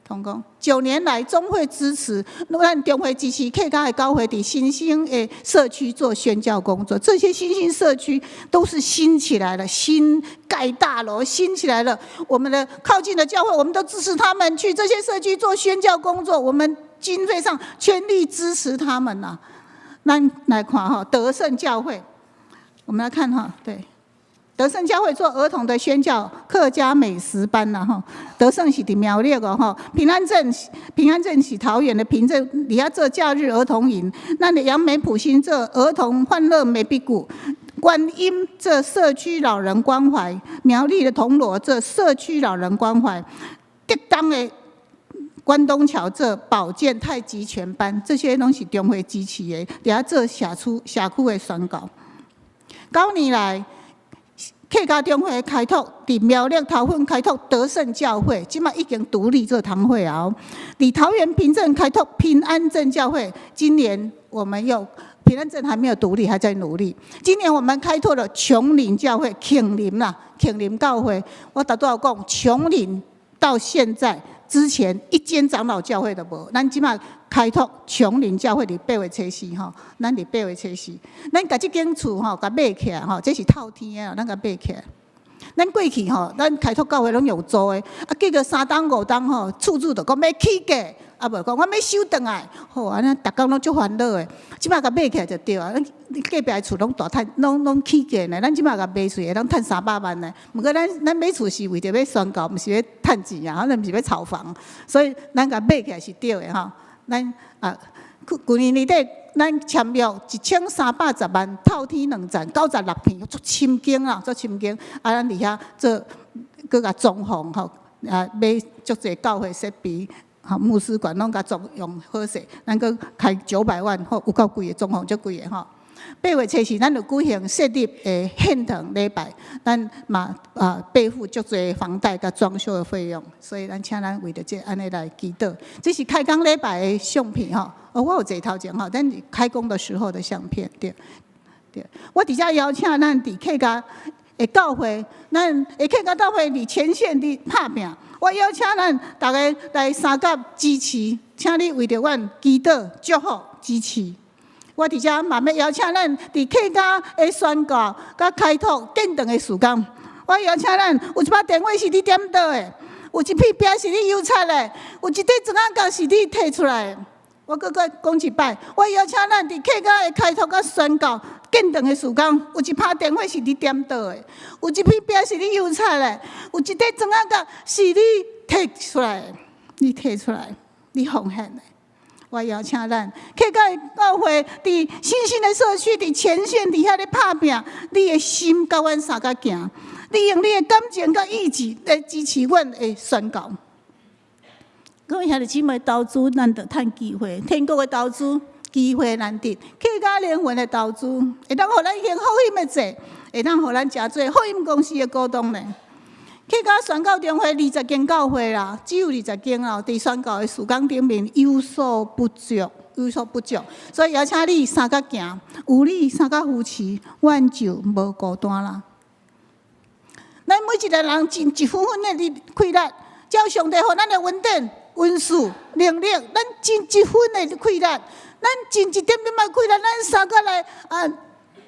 同工9年来，中会支持，咱中会支持客家的教会伫新兴的社区做宣教工作。这些新兴社区都是兴起来了，新盖大楼，兴起来了。我们的靠近的教会，我们都支持他们去这些社区做宣教工作。我们经费上全力支持他们呐。咱来看哈，德胜教会，我们来看哈，对。德胜教会做儿童的宣教客家美食班啦吼，德胜是伫苗栗个吼，平安镇是桃园的平镇，伫遐做假日儿童营，咱的杨梅普兴做儿童欢乐美比谷，观音做社区老人关怀，苗栗的铜锣做社区老人关怀，竹东的关东桥做保健太极拳班，这些拢是中会支持的，伫遐做社区的宣教。9年来，客客家中会开拓，伫苗栗桃园开拓德胜教会，即马已经独立做堂会啊。伫桃园平镇开拓平安镇教会，今年我们又平安镇还没有独立，还在努力。今年我们开拓了琼林教会，琼林教会，我大多少讲，琼林到现在之前一间长老教会都无，咱即马开拓琼林教会伫8月初4吼，咱伫8月初4，咱甲即间厝吼，甲买起来吼，这是透天的，咱甲买起来。咱过去吼，咱开拓教会拢用租的，结果3档5档吼，厝主就讲要起价，无讲我要收转来，好安尼，逐工拢足烦恼的。即摆甲买起来就对啊，咱隔壁的厝拢大趁，拢起价呢。咱即摆甲买出去，咱趁300万呢。毋过咱买厝是为着要宣告，毋是要趁钱啊，咱毋是要炒房，所以咱甲买起来是对的吼。咱去年年底，咱签约1310万，透天2站96片，足深经啊，足深经。咱伫遐做，搁甲装潢吼，买足侪教会设备。好，牧师馆拢甲装用好势，咱搁开900万，好有够贵的装潢，足贵的吼。8月初4，咱就举行设立的献堂礼拜，咱嘛背负足侪房贷甲装修的费用，所以咱请咱为着这安尼来祈祷。这是开工礼拜的相片吼，我有坐头前吼，咱开工的时候的相片，对。我伫遮邀请咱伫客家的教会，咱的客家教会伫前线伫拍拼。我邀请咱大家来三甲支持，请你为着阮祈祷、祝福、支持。我伫遮慢慢邀请咱伫客家的宣告、甲开拓建堂的时间。我邀请咱有一把电话是你点倒的，有一批饼是你邮出的，有一块砖仔角是你摕出来的。我搁讲一摆，我邀请咱伫客家的开拓甲宣告建堂的时间，有一拍电话是你点倒的，有一批饼是你邮出的，有一块砖仔角是你摕出来的，你奉献的。我邀请咱客家的教会伫新兴的社区，伫前线伫遐咧拍拼，你的心甲阮相甲行，你用你的感情甲意志来支持阮的宣告。各位兄弟姊妹，投资难得趁机会，天国的投资机会难得，客家灵魂的投资会当互咱行福音的济，会当互咱诚侪福音公司的股东呢。客家宣告中会20间教会啦，只有20间啦，伫宣告的时间顶面有所不足，所以邀请你三甲行，有你三甲扶持，阮就无孤单啦。咱每一个人尽1分的气力，照上帝互咱的恩典。温数能力，咱尽1分的气力，咱尽1点点的气力，咱三个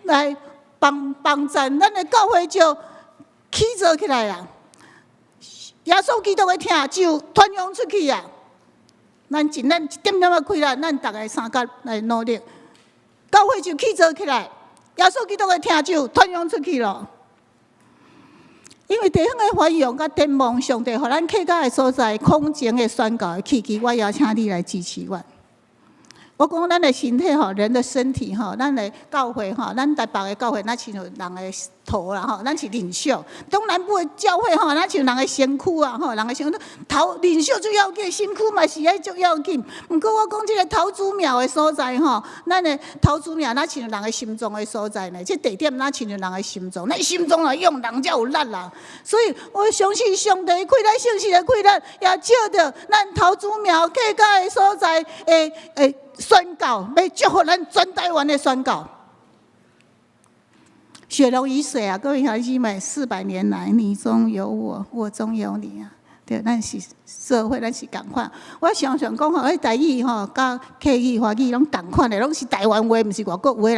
来帮赞，咱的教会就起造起来啊！耶稣基督的听就传扬出去啊！咱尽咱1点点的气力，咱大家三个来努力，教会就起造起来，耶稣基督的听就传扬出去了。因为地方的繁荣甲展望，上帝互咱客家的所在空前的宣告的契机，我邀请你来支持我。我讲咱的身体吼，人的身体吼，咱的教会吼，咱台北的教会，咱像人的头啦吼，咱是领袖；东南部的教会吼，咱像人的身躯啊吼，人的身躯头领袖最要紧，身躯嘛是爱最要紧。毋过我讲这个头祖庙的所在吼，咱的头祖庙，咱像人的心脏的所在呢，这地点咱像人的心脏，咱心脏啊用人才有力啦。所以我相信上帝的气力、圣事的气力，也借着咱头祖庙客家的所在宣告，要祝福咱全台湾的宣告。血浓于水啊！各位兄弟姊妹，400年来，你中有我，我中有你啊！对，咱是社会，咱是共款。我常常讲吼，台语吼，甲客语、华语拢共款的，拢是台湾话，毋是外国。有的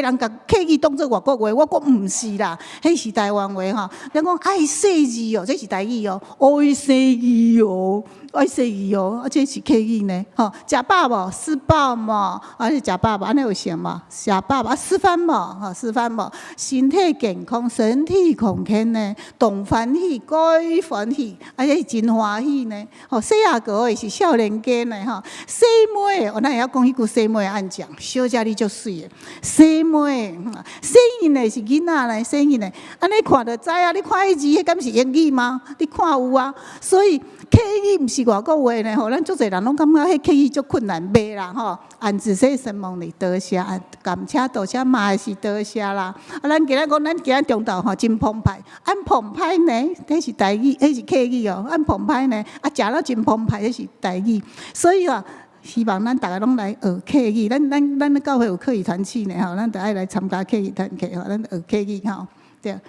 人甲客语当作外国话，我讲毋是啦，迄是台湾话吼。咱讲爱惜字哦，这是台语哦，爱惜字哦。爱惜伊哦，这是客语呢。吼，食饱无？吃饱无？是食饱无？安尼有行无？食饱无？吃饭无？吃饭无？身体健康，身体康健呢？动欢喜，改欢喜，且是真欢喜呢。吼，细阿哥的是少年家呢，吼，细妹的，咱会晓讲迄句细妹的暗讲，小姐你足水的，细妹的，细因的是囡仔呢，细因的，安尼看就知啊。你看迄字，迄敢是英语吗？你看有啊，所以。客语毋是外国话呢，吼，咱足侪人拢感觉迄客语足困难背啦，吼。按子说神梦里多谢，感谢多谢嘛是多谢啦。啊，咱今仔讲，咱今仔中昼吼真澎湃，按澎湃呢，迄是台语，迄是客语哦。按澎湃呢，啊，食了真澎湃，迄是台语。所以啊，希望咱大家拢来学客语。咱教会有客语团契呢，吼，咱就爱来参加客语团契，吼，咱学客语吼，对。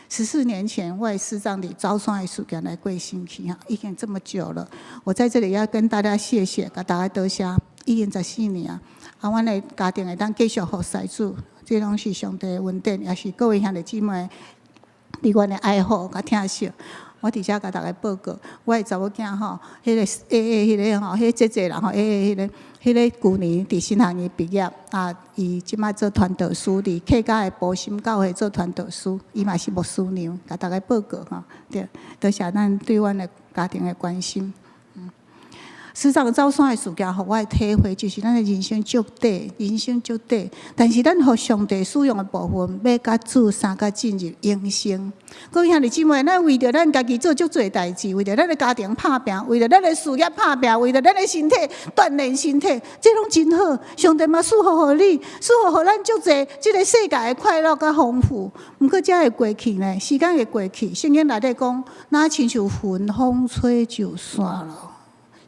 14年前，我视障里招双的事件来过身去哈，已经这么久了。我在这里要跟大家谢谢，甲大家多谢。已经14年啊，阮的家庭会当继续服侍主，这拢是上帝的恩典，也是各位兄弟姊妹对阮的爱护甲疼惜。我伫遮甲大家报告，我的查某囝吼，迄个 AA 迄个吼，迄姐姐啦吼 AA 迄个旧年伫新行业毕业啊，伊即摆做传道师，伫客家的埔心教会做传道师，伊嘛是牧师娘，甲大家报告吼，对，多谢咱对阮的家庭的关心。视障走山的事件，互我的体会就是咱的人生足短，人生足短。但是咱互上帝使用的部分，要甲主三甲进入永生。各位兄弟姊妹，咱为着咱家己做足侪代志，为着咱的家庭拍拼，为着咱的事业拍拼，为着咱的身体锻炼身体，这拢真好。上帝嘛赐福互你，赐福互咱足侪这个世界的快乐甲丰富。毋过这会过去呢，时间会过去。圣经内底讲，那亲像风，风吹就散了。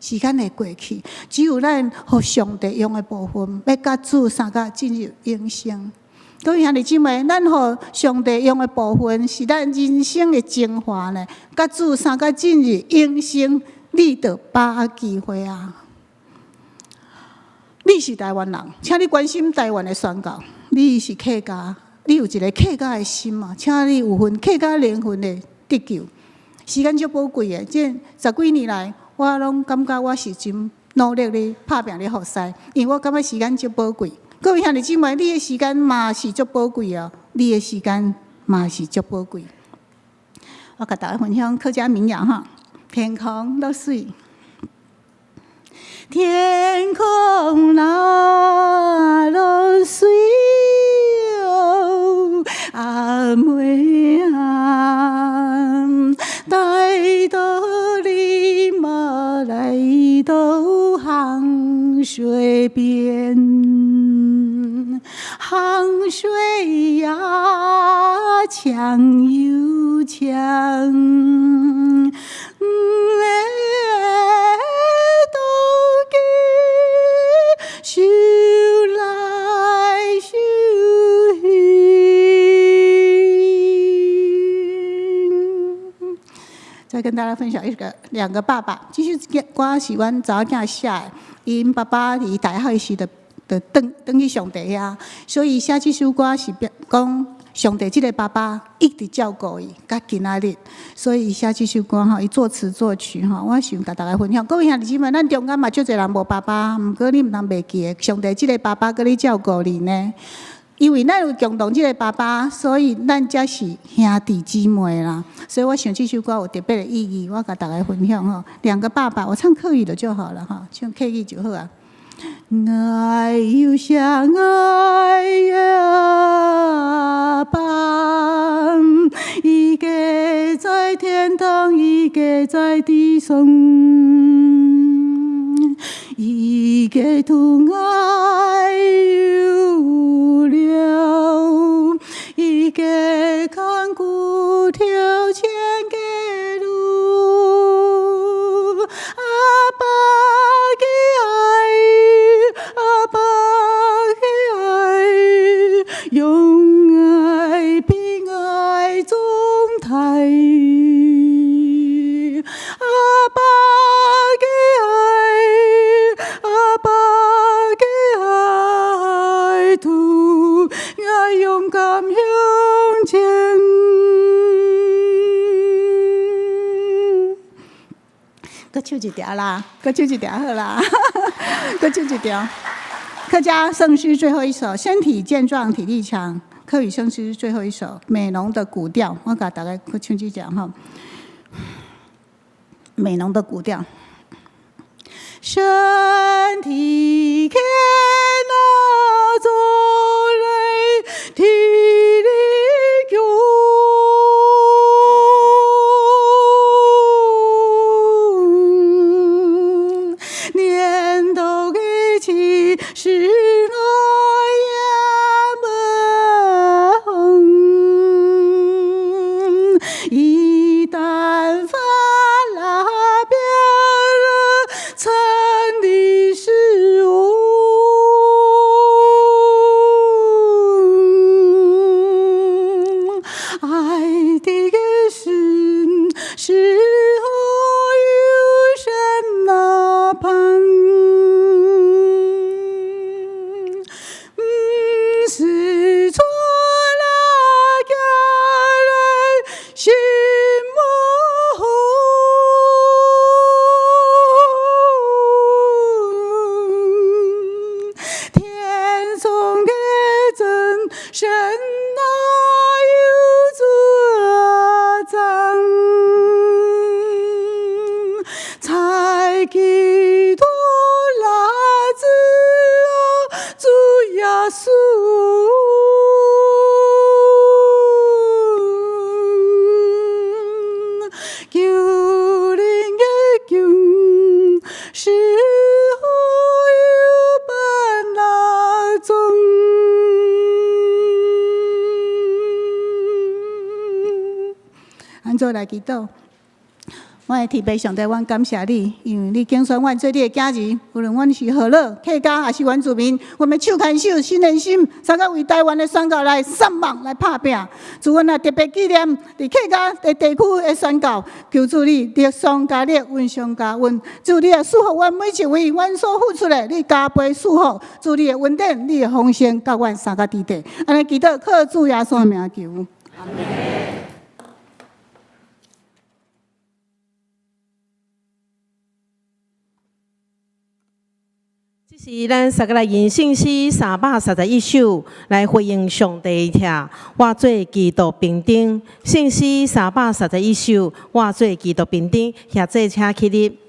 时间会过去，只有咱互上帝用的部分，要甲主三甲进入永生。各位兄弟姊妹，咱互上帝用的部分，是咱人生的精华呢。甲主三甲进入永生，你得把握机会啊！你是台湾人，请你关心台湾的宣告。你是客家，你有一个客家的心嘛？请你有份客家灵魂的得救。时间足宝贵的，这10几年来。我拢感觉我是真努力咧拍拼咧服侍，因为我感觉时间足宝贵。各位兄弟姊妹，你的时间嘛是足宝贵哦，你的时间嘛是足宝贵。我甲大家分享客家民谣哈，天空落水，天空那落水哦，阿妹啊，带到你嘛来到杭水边，杭水呀强又强。修来修去，再跟大家分享两个爸爸，其实我是阮查某囝写的，因爸爸伫大学时就登去上帝啊，所以写这首歌是讲上帝这个爸爸一直照顾伊，甲今仔日，所以写这首歌吼，伊作词作曲吼，我想甲大家分享。各位兄弟姊妹，咱中间嘛，足侪人无爸爸，毋过你毋通袂记的，上帝这个爸爸佮你照顾你呢。因为咱有共同这个爸爸，所以咱才是兄弟姊妹啦。所以我想这首歌有特别的意义，我甲大家分享吼。两个爸爸，我唱客语的就好了哈，唱客语就好啊。爱又像爱呀爸，一个在天堂，一个在地上，一个同爱有了，一个看顾挑拣给路，阿爸的爱，阿爸的爱，用爱并爱中台，阿爸的爱，阿爸的爱，图爱勇敢向前。搁唱一条啦，搁唱一条好啦，搁唱一条。客家圣诗最后一首，身体健壮，体力强。客语圣诗最后一首，美浓的古调，我甲大家搁唱一条哈。美浓的古调。身体看那走来，体力用，年头的气是那样猛，一旦发了飙了，成的是爱的心是何有神那盼？是错了家人心模糊，天上的真神哪有作证？才基督拉子主耶稣。救人的救是何有本那种？安怎来祈祷？我的天父上帝，阮感谢你，因为你拣选阮做你的家人，无论阮是何乐客家还是原住民，我们手牵手，心连心，三个为台湾的宣教来上网来拍拼。主，阮也特别纪念伫客家的地区的宣教，求主你力上加力，运上加运。主，你也祝福阮每一位，阮所付出的，你加倍祝福。主，你的恩典，你的丰盛，到阮三个地地。安尼祈祷，靠主耶稣的名求。阿门。是咱三个来吟圣诗331首，来回应上帝的我做基督兵丁。圣诗331首，我做基督兵丁，下这请起立。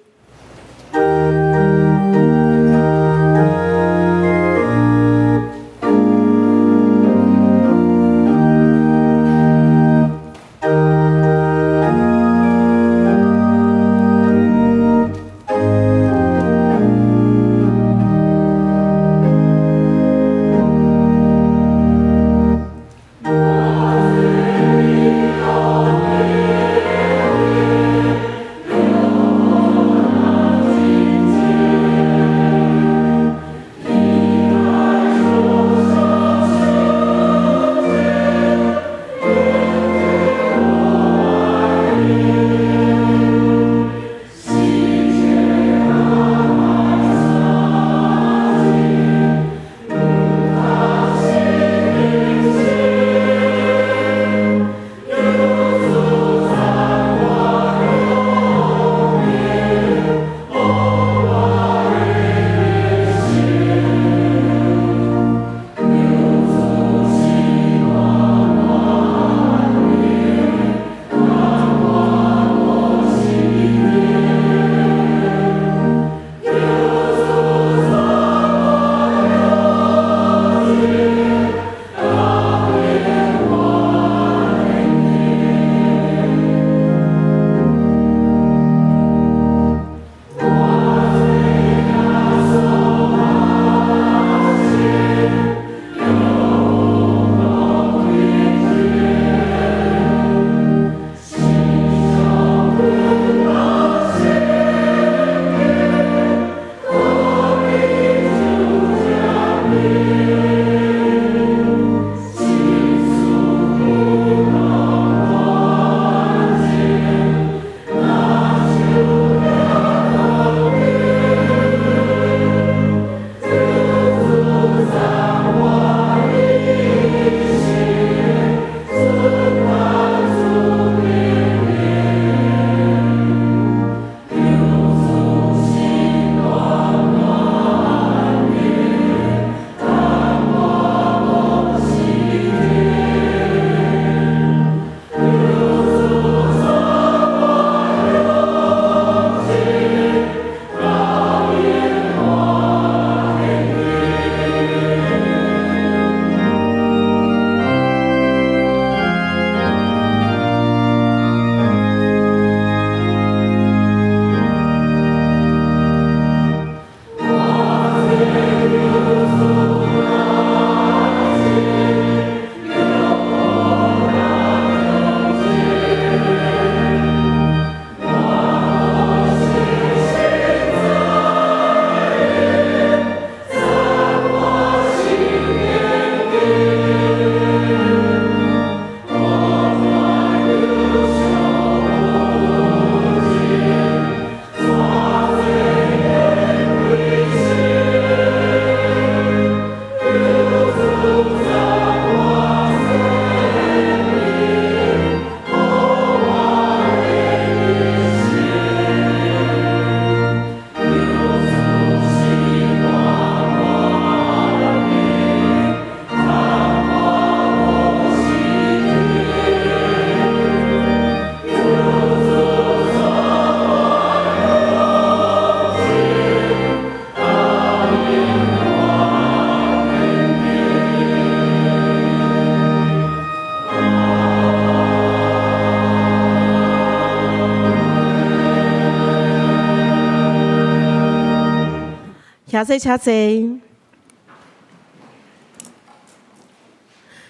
遐坐车坐，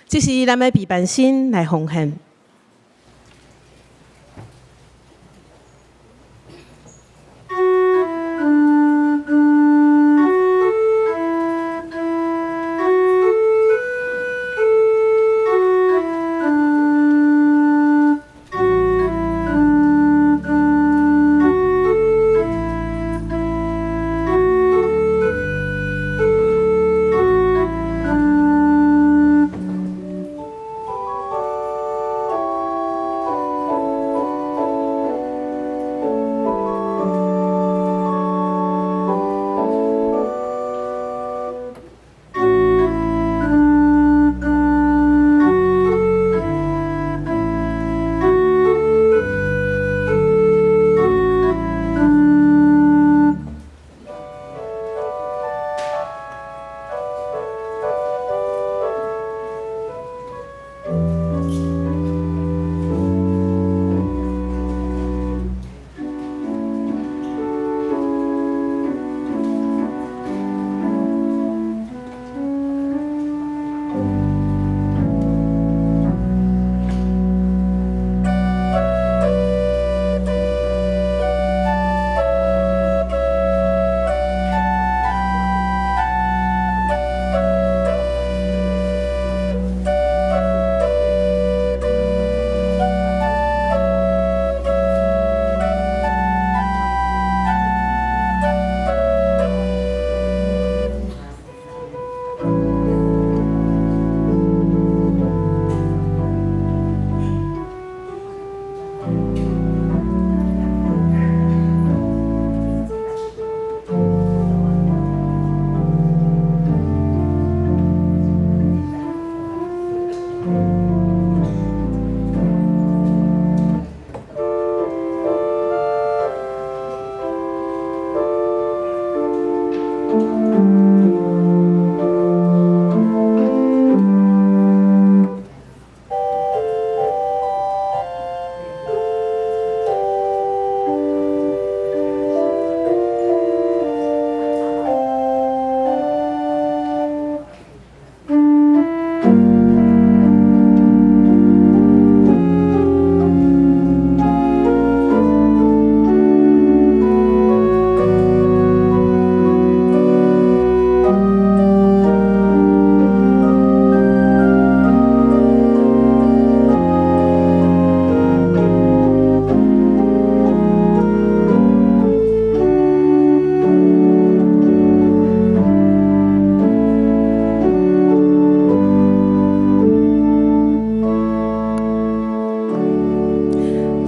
这是咱的备办心来奉献。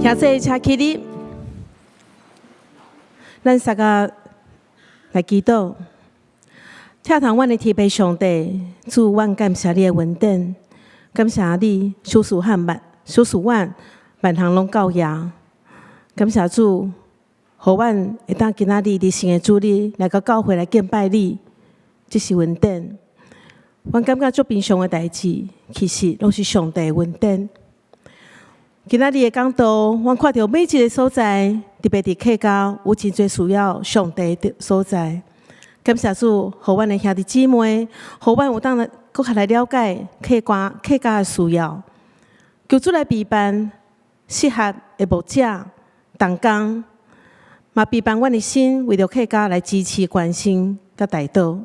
遐坐车起哩，咱三个来祈祷。听堂阮的天父上帝，主，阮感谢你的恩典，感谢你小事阮万行拢教养，感谢主，互阮会当今仔日伫神的主里来到教会来敬拜你，这是恩典。阮感觉足平常的代志，其实拢是上帝的恩典。今仔日的讲道，阮看到每一个所在，特别伫客家有真侪需要上帝的所在。感谢主，互阮的兄弟姊妹，互阮有当来搁较来了解客家的需要。求主来陪伴适合的牧者，同工嘛陪伴阮的心，为着客家来支持关心甲带导。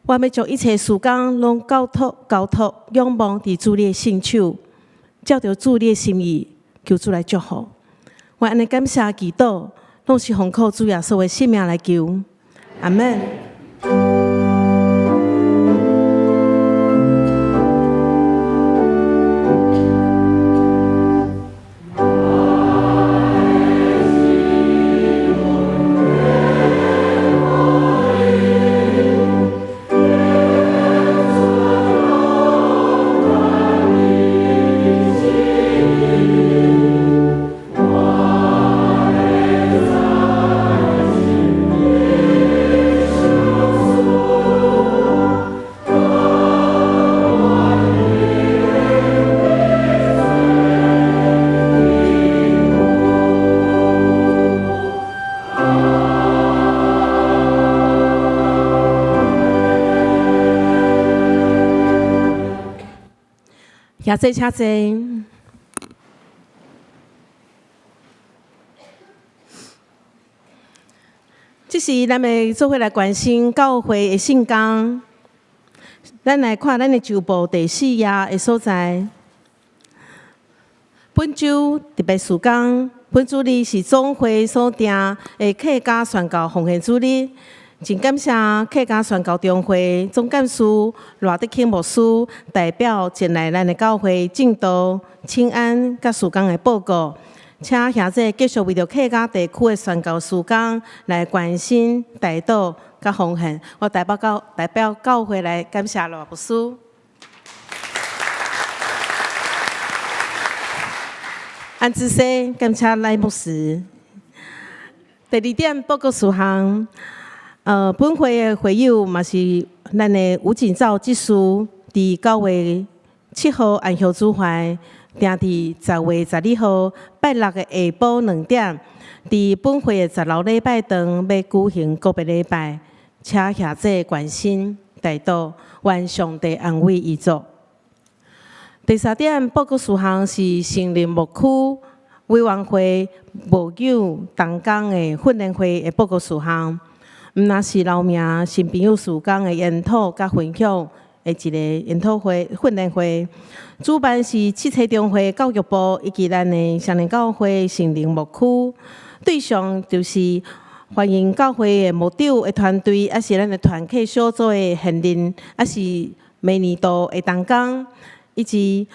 我要将一切事工拢交托、仰望伫主你的圣手。照着主你的心意，求主来祝福。我安尼感谢祈祷，拢是奉靠主耶稣的性命来求。阿门。遐坐请坐。这是咱们做伙来关心教会的圣工。咱来看咱的旧部第4页的所在。本周特别事工，本主日是总会所定的客家宣教奉献主日。真感谢客家宣教中会总干事罗德钦牧师代表前来咱的教会进度、请安甲事工的报告，请兄弟继续为着客家地区的宣教事工来关心、代祷甲奉献。我代表教会来感谢罗牧师。安子生，感谢赖牧师。第2点报告事项。本会的会友嘛是咱的吴景照技师，伫9月7号安乡主会，定伫10月12号拜6的下晡2点，伫本会的10楼礼拜堂要举行告别礼拜，请兄弟关心代祷，愿上帝安慰伊族。第3点报告事项是成林牧区委员会牧友同工的训练会的报告事项。毋那是老名新朋友事工的研讨甲分享的一个研讨会、训练会，主办是七彩中会教育部以及咱的双连教会成林牧区，对象就是欢迎教会的牧长的团队，也是咱的团契小组的现任，也是明年度的同工，以及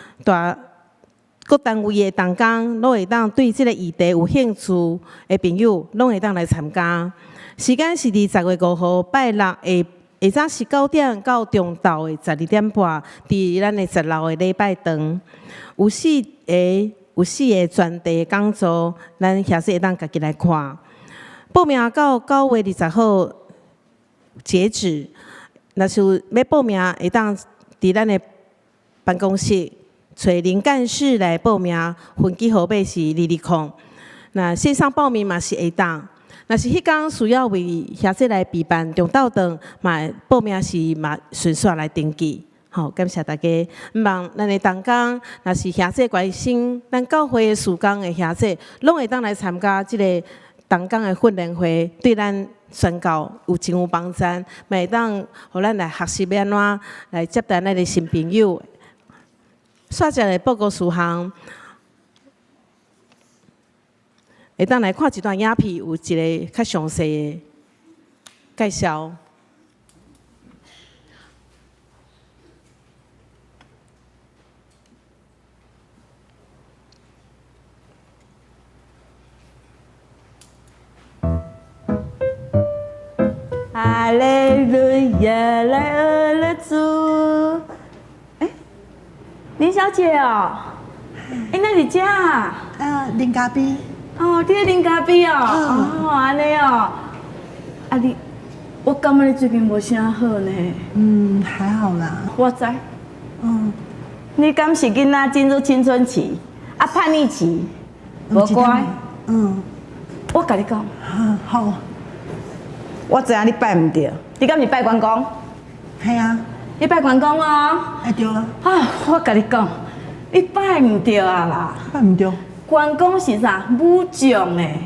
各单位的同工，拢会当对这个议题有兴趣的朋友，拢会当来参加。时间是伫10月5号拜6下早19点到中昼的12点半，伫咱的10楼的礼拜堂，有4个专题讲座，咱下次会当家己来看。报名到9月20号截止，若是要报名，会当伫咱的办公室找林干事来报名，分机号码是220。那线上报名嘛是会当。若是迄天需要为兄弟来备办中昼顿，嘛报名是嘛顺续来登记。好，感谢大家。毋望咱的同工，若是兄弟关心咱教会的事工的兄弟，拢会当来参加即个同工的训练会，对咱宣教真有帮助，嘛会当互咱来学习要安怎来接待咱的新朋友。煞只的报告事项。会当来看一段影片，有一个较详细的介绍。哈利路亚，来俄勒主。林小姐哦，那你家啊？林家边。哦，你在恁家边哦，哦，安尼哦，啊我感觉你最近无啥好呢。还好啦。我知。你敢是囡仔进入青春期，叛逆期，无乖。我甲你讲。好。我知影你拜唔对，你敢是拜关公？系啊。你拜关公哦？对啊。我甲你讲，你拜唔对啊啦。拜唔对。关公是啥？武将诶，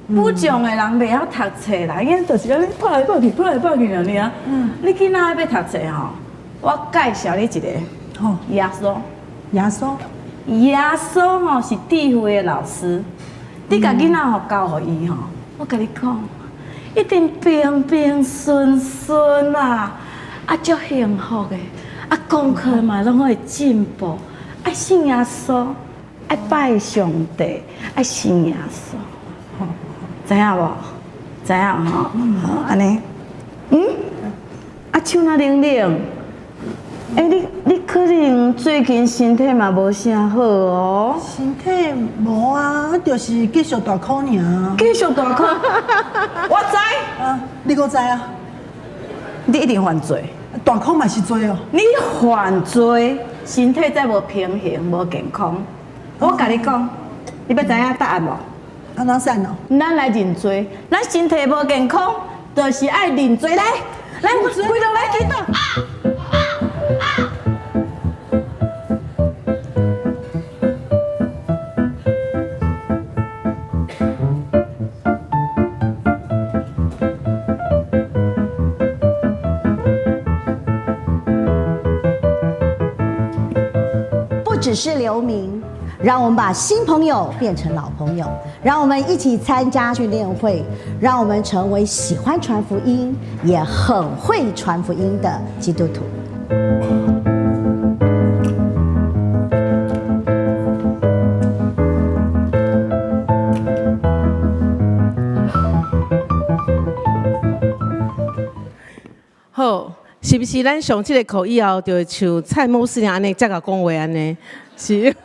武将诶人袂晓读册啦，因就是安尼跑来跑去，跑来跑去尔尔。你囡仔要读册吼，我介绍你一个。好。耶稣。耶稣。耶稣吼是智慧诶老师，你甲囡仔吼教互伊吼，我甲你讲，一定平平顺顺啦，足幸福诶，功课嘛拢会进步，爱信耶稣。爱拜上帝，爱信耶稣，知影无？知影吼？好，安尼。手那冷冷。你可能最近身体嘛无啥好哦。身体无啊，就是继续大考尔。继续大考？我知。你搁知啊？你一定犯罪。大考嘛是罪哦。你犯罪，身体再无平衡，无健康。我甲你讲，你要知影答案无？安怎算哦？咱来认罪，咱身体无健康，就是爱认罪来，规落来祈祷。只是留名，让我们把新朋友变成老朋友，让我们一起参加训练会，让我们成为喜欢传福音也很会传福音的基督徒。好，是不是咱上这个课以后，就会像蔡牧师安尼，才甲讲话安尼？是，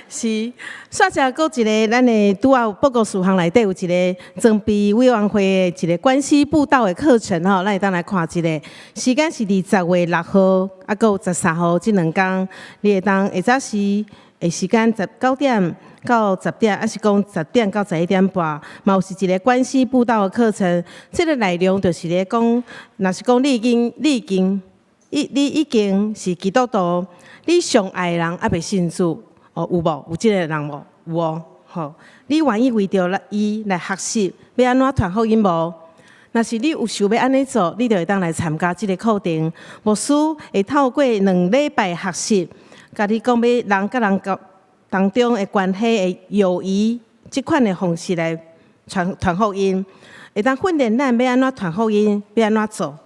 是。煞者搁一个，咱的拄啊报告事项内底有一个装备委员会的一个关系布道的课程吼，咱会当来看一个。时间是20月6号，啊，搁有13号这2天，你会当下早时的时间9点到10点，还是讲10点到11点半，嘛有是一个关系布道的课程。这个内容就是咧讲，若是讲你已经是基督徒，你上爱的人还未信主，哦，有无？有这个人无？有哦，吼，你愿意为着伊来学习，要安怎传福音无？若是你有想要安尼做，你就会当来参加这个课程。牧师会透过2礼拜学习，甲你讲要人甲人当中的关系的友谊，即款的方式来传福音，会当训练咱要安怎传福音，要安怎做。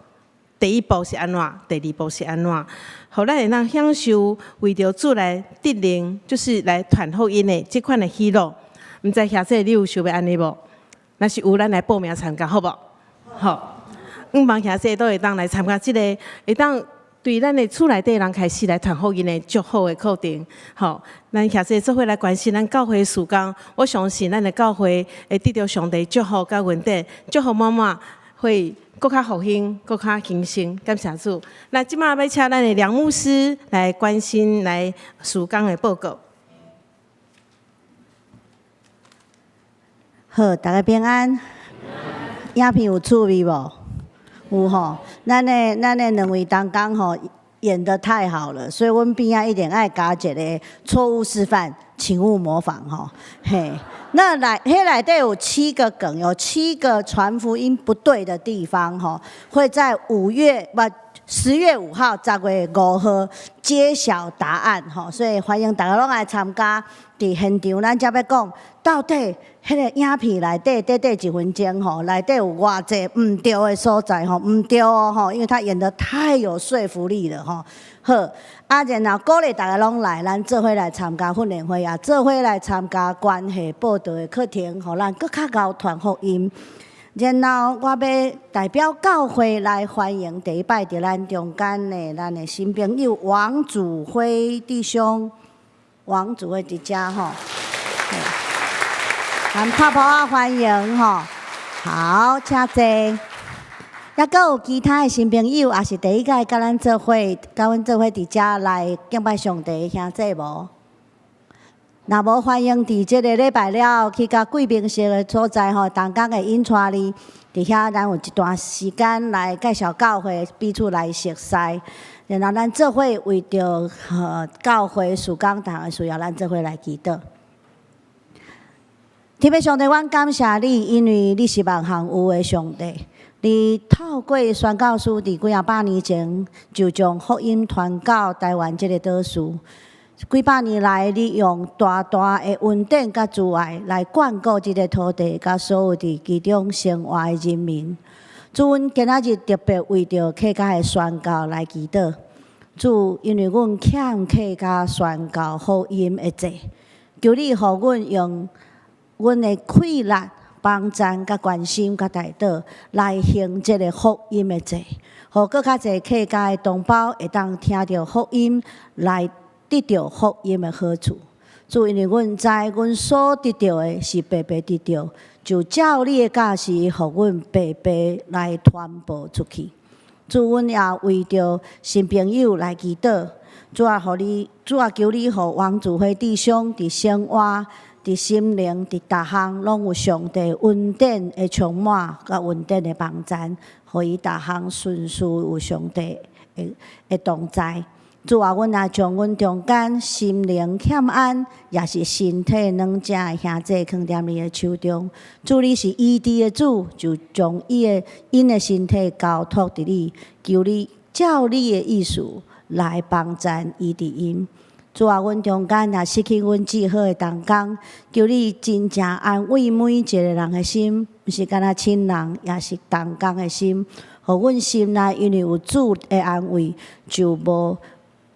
第一步是安怎？第二步是安怎？互咱会当享受为着主来得灵，就是来传福音的即款的喜乐。毋知下这你有想要安尼无？若是有，咱来报名参加，好无？好，望下这都会当来参加即个，会当对咱的厝内底人开始来传福音的足好的课程。好，咱下这做伙来关心咱教会的事工，我相信咱的教会会得到上帝祝福甲恩典，祝福满满会。更较复兴，更较兴盛，感谢主。那即马要请咱的梁牧师来关心来事工的报告。好，大家平安。影片有趣味无？有吼。咱的2位同工吼演得太好了，所以阮边仔一定爱加一个错误示范，请勿模仿吼。嘿。那内底有7个梗，有7个传福音不对的地方吼，会在10月5号、10月5号揭晓答案吼，所以欢迎大家拢来参加。伫现场咱才要讲，到底迄个影片内底短1分钟吼，内底有偌济毋对的所在吼，毋对哦吼，因为他演得太有说服力了吼。好，然后鼓励大家拢来，咱做伙来参加训练会啊，做伙来参加关系报道的课程，互咱更较高传福音。然后我要代表教会来欢迎第一摆伫咱中间的咱的新朋友王祖辉弟兄，王祖辉伫遮吼，咱拍拍啊欢迎吼，好，请坐。也阁有其他的新朋友，也是第一届甲阮做伙伫遮来敬拜上帝的兄弟无？若无欢迎伫即个礼拜了去甲贵宾室的所在吼，同工会引带你伫遐，咱有一段时间来介绍教会，彼此来熟悉，然后咱做伙为着教会事工堂的需要，咱做伙来祈祷。天父上帝，阮感谢你，因为你是万行有的上帝。你透过宣教师伫几百年前就将福音传到台湾这个岛屿，几百年来，你用大大的恩典甲慈爱来眷顾这个土地，甲所有伫其中生活的人民。主，阮今仔日特别为着客家的宣教来祈祷。主，因为阮欠客家宣教福音的罪，求你互阮用阮的气力。帮赞、甲关心、甲大道来行这个福音的罪，互更较侪客家的同胞会当听到福音，来得到福音的好处。主，因为阮知，阮所得到的是白白得到，就照你的教示，互阮白白来传播出去。主，阮也为着新朋友来祈祷，主啊，求你，互王祖辉弟兄伫生活。伫心灵，伫逐项拢有上帝恩典的充满，甲恩典的帮助，互伊逐项顺遂有上帝的同在。主啊，阮也将阮中间心灵欠安，也是身体软正的兄弟，放伫你的手中。主，你是医治的主，就将因的身体交托伫你，求你照你的意思来帮助医治因。主啊，阮中间也失去阮至好的同工，求你真正安慰每一个人的心，毋是干那亲人，也是同工的心。互阮心内因为有主的安慰，就无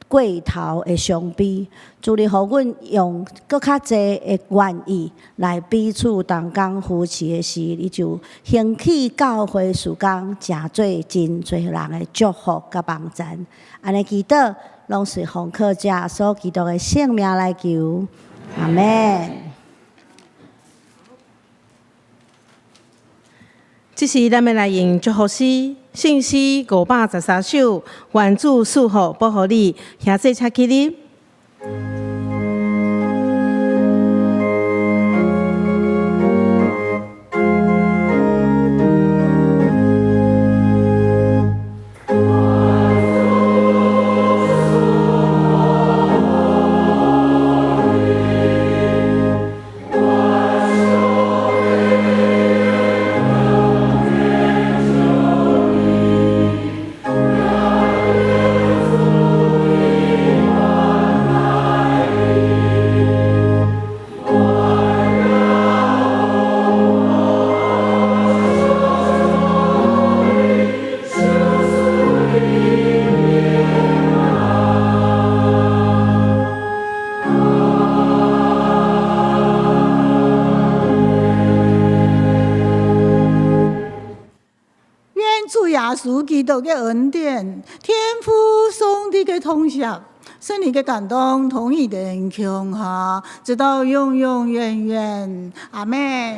过头的伤悲。主你互阮用搁较济的愿意来彼此同工扶持的时，你就兴起教会事工，诚做真侪人的祝福甲帮助。安尼祈祷，拢是奉靠者所基督的圣名来求，阿门。这是咱要来用祝福诗，信诗513首，愿主赐福保护你，兄弟请起立。耶稣基督的恩典，天父上帝的同享，圣灵的感动，同意的强下，直到永永远远。阿门。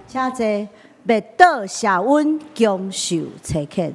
请坐，灭岛社温强受切克。